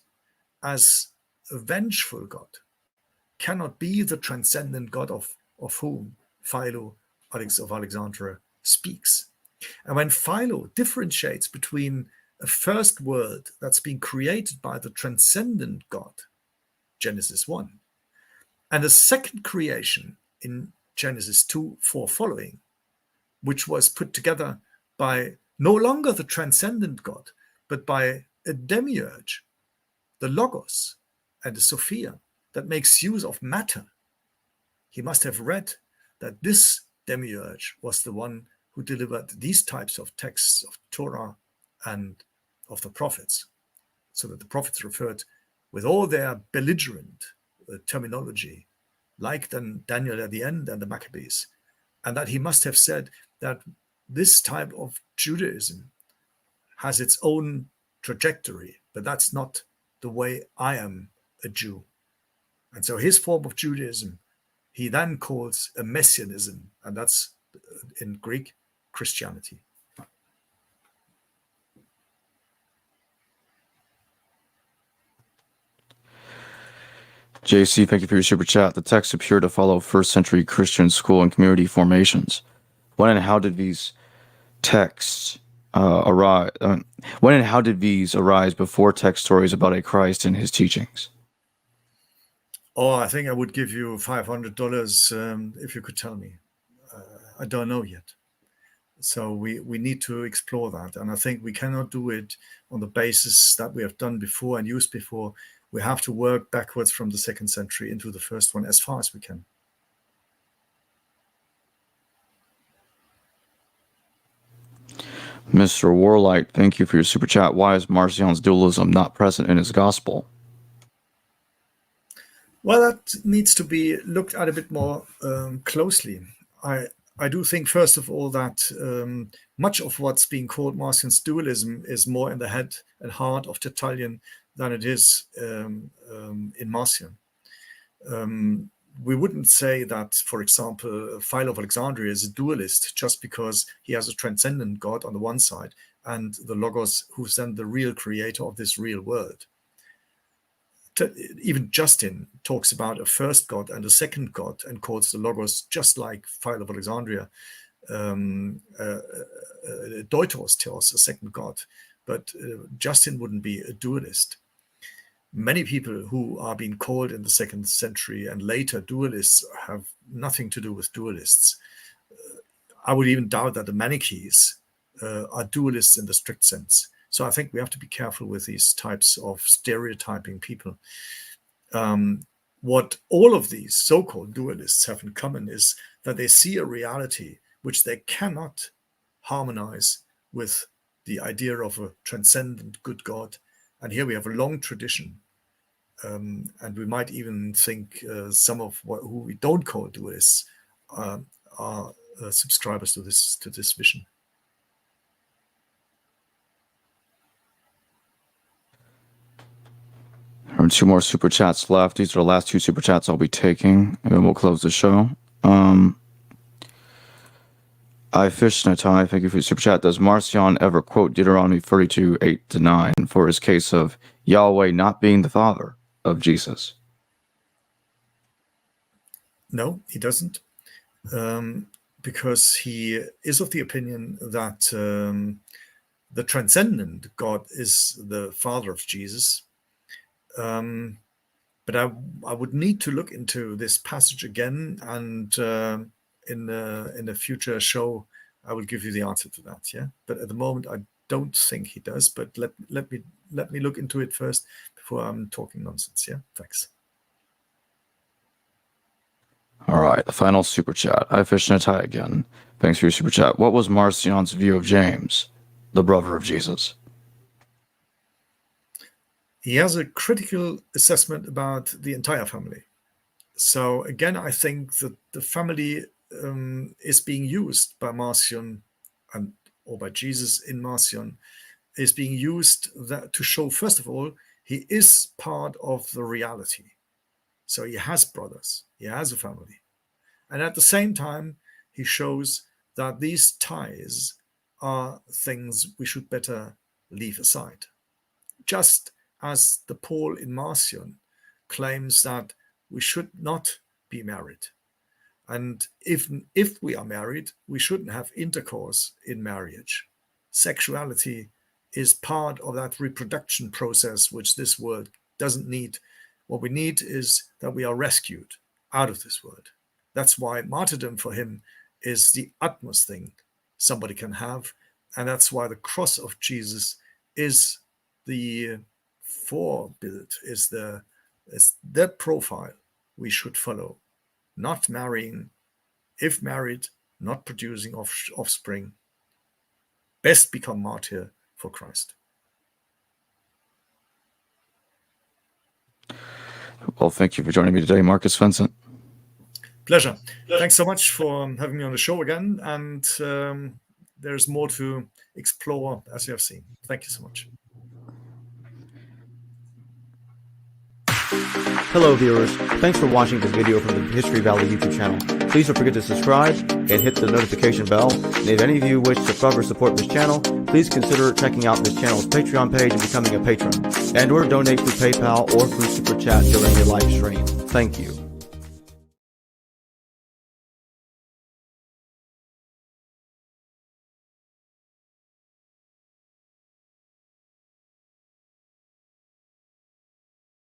as a vengeful God cannot be the transcendent God of whom Philo of Alexandria speaks. And when Philo differentiates between a first world that's been created by the transcendent God, Genesis 1, and a second creation in Genesis 2:4 following, which was put together by no longer the transcendent God, but by a demiurge, the Logos and the Sophia, that makes use of matter. He must have read that this demiurge was the one who delivered these types of texts of Torah and of the prophets, so that the prophets referred with all their belligerent terminology, like then Daniel at the end and the Maccabees, and that he must have said that this type of Judaism has its own trajectory, but that's not the way I am a Jew. And so his form of Judaism, he then calls a messianism, and that's in Greek, Christianity. JC, thank you for your super chat. The texts appear to follow first century Christian school and community formations. When and how did these texts arise? When and how did these arise before text stories about a Christ and his teachings? Oh, I think I would give you $500 if you could tell me. I don't know yet. So we need to explore that. And I think we cannot do it on the basis that we have done before and used before. We have to work backwards from the second century into the first one as far as we can. Mr. Warlight, thank you for your super chat. Why is Marcion's dualism not present in his gospel? Well, that needs to be looked at a bit more closely. I do think, first of all, that much of what's being called Marcion's dualism is more in the head and heart of Tertullian than it is in Marcion. We wouldn't say that, for example, Philo of Alexandria is a dualist just because he has a transcendent God on the one side and the Logos, who's then the real creator of this real world. Even Justin talks about a first God and a second God and calls the Logos, just like Philo of Alexandria, Deuteros tells a second God. But Justin wouldn't be a dualist. Many people who are being called in the second century and later dualists have nothing to do with dualists. I would even doubt that the Manichees are dualists in the strict sense. So I think we have to be careful with these types of stereotyping people. What all of these so-called dualists have in common is that they see a reality which they cannot harmonize with the idea of a transcendent good God. And here we have a long tradition And we might even think some of who we don't call dualists are subscribers to this vision. There are 2 more super chats left. These are the last 2 super chats I'll be taking, and then we'll close the show. I Fish Natai, thank you for your super chat. Does Marcion ever quote Deuteronomy 32, 8-9 for his case of Yahweh not being the father of Jesus? No, he doesn't, because he is of the opinion that the transcendent God is the father of Jesus. But I would need to look into this passage again, and in a future show, I will give you the answer to that. Yeah, but at the moment, I don't think he does. But let me look into it first before I'm talking nonsense. Yeah, thanks. All right, the final super chat. I Fish Natai again. Thanks for your super chat. What was Marcion's view of James, the brother of Jesus? He has a critical assessment about the entire family. So again, I think that the family is being used by Marcion or by Jesus in Marcion, is being used to show, first of all, he is part of the reality. So he has brothers, he has a family. And at the same time, he shows that these ties are things we should better leave aside. Just as the Paul in Marcion claims that we should not be married. And if we are married, we shouldn't have intercourse in marriage. Sexuality is part of that reproduction process, which this world doesn't need. What we need is that we are rescued out of this world. That's why martyrdom for him is the utmost thing somebody can have. And that's why the cross of Jesus is the forebild, is the profile we should follow. Not marrying, if married, not producing offspring. Best become martyr for Christ. Well, thank you for joining me today, Markus Vinzent. Pleasure. Thanks so much for having me on the show again. And there's more to explore, as you have seen. Thank you so much. Hello viewers, thanks for watching this video from the History Valley YouTube channel. Please don't forget to subscribe and hit the notification bell. And if any of you wish to further support this channel, please consider checking out this channel's Patreon page and becoming a patron. And or donate through PayPal or through Super Chat during your live stream. Thank you.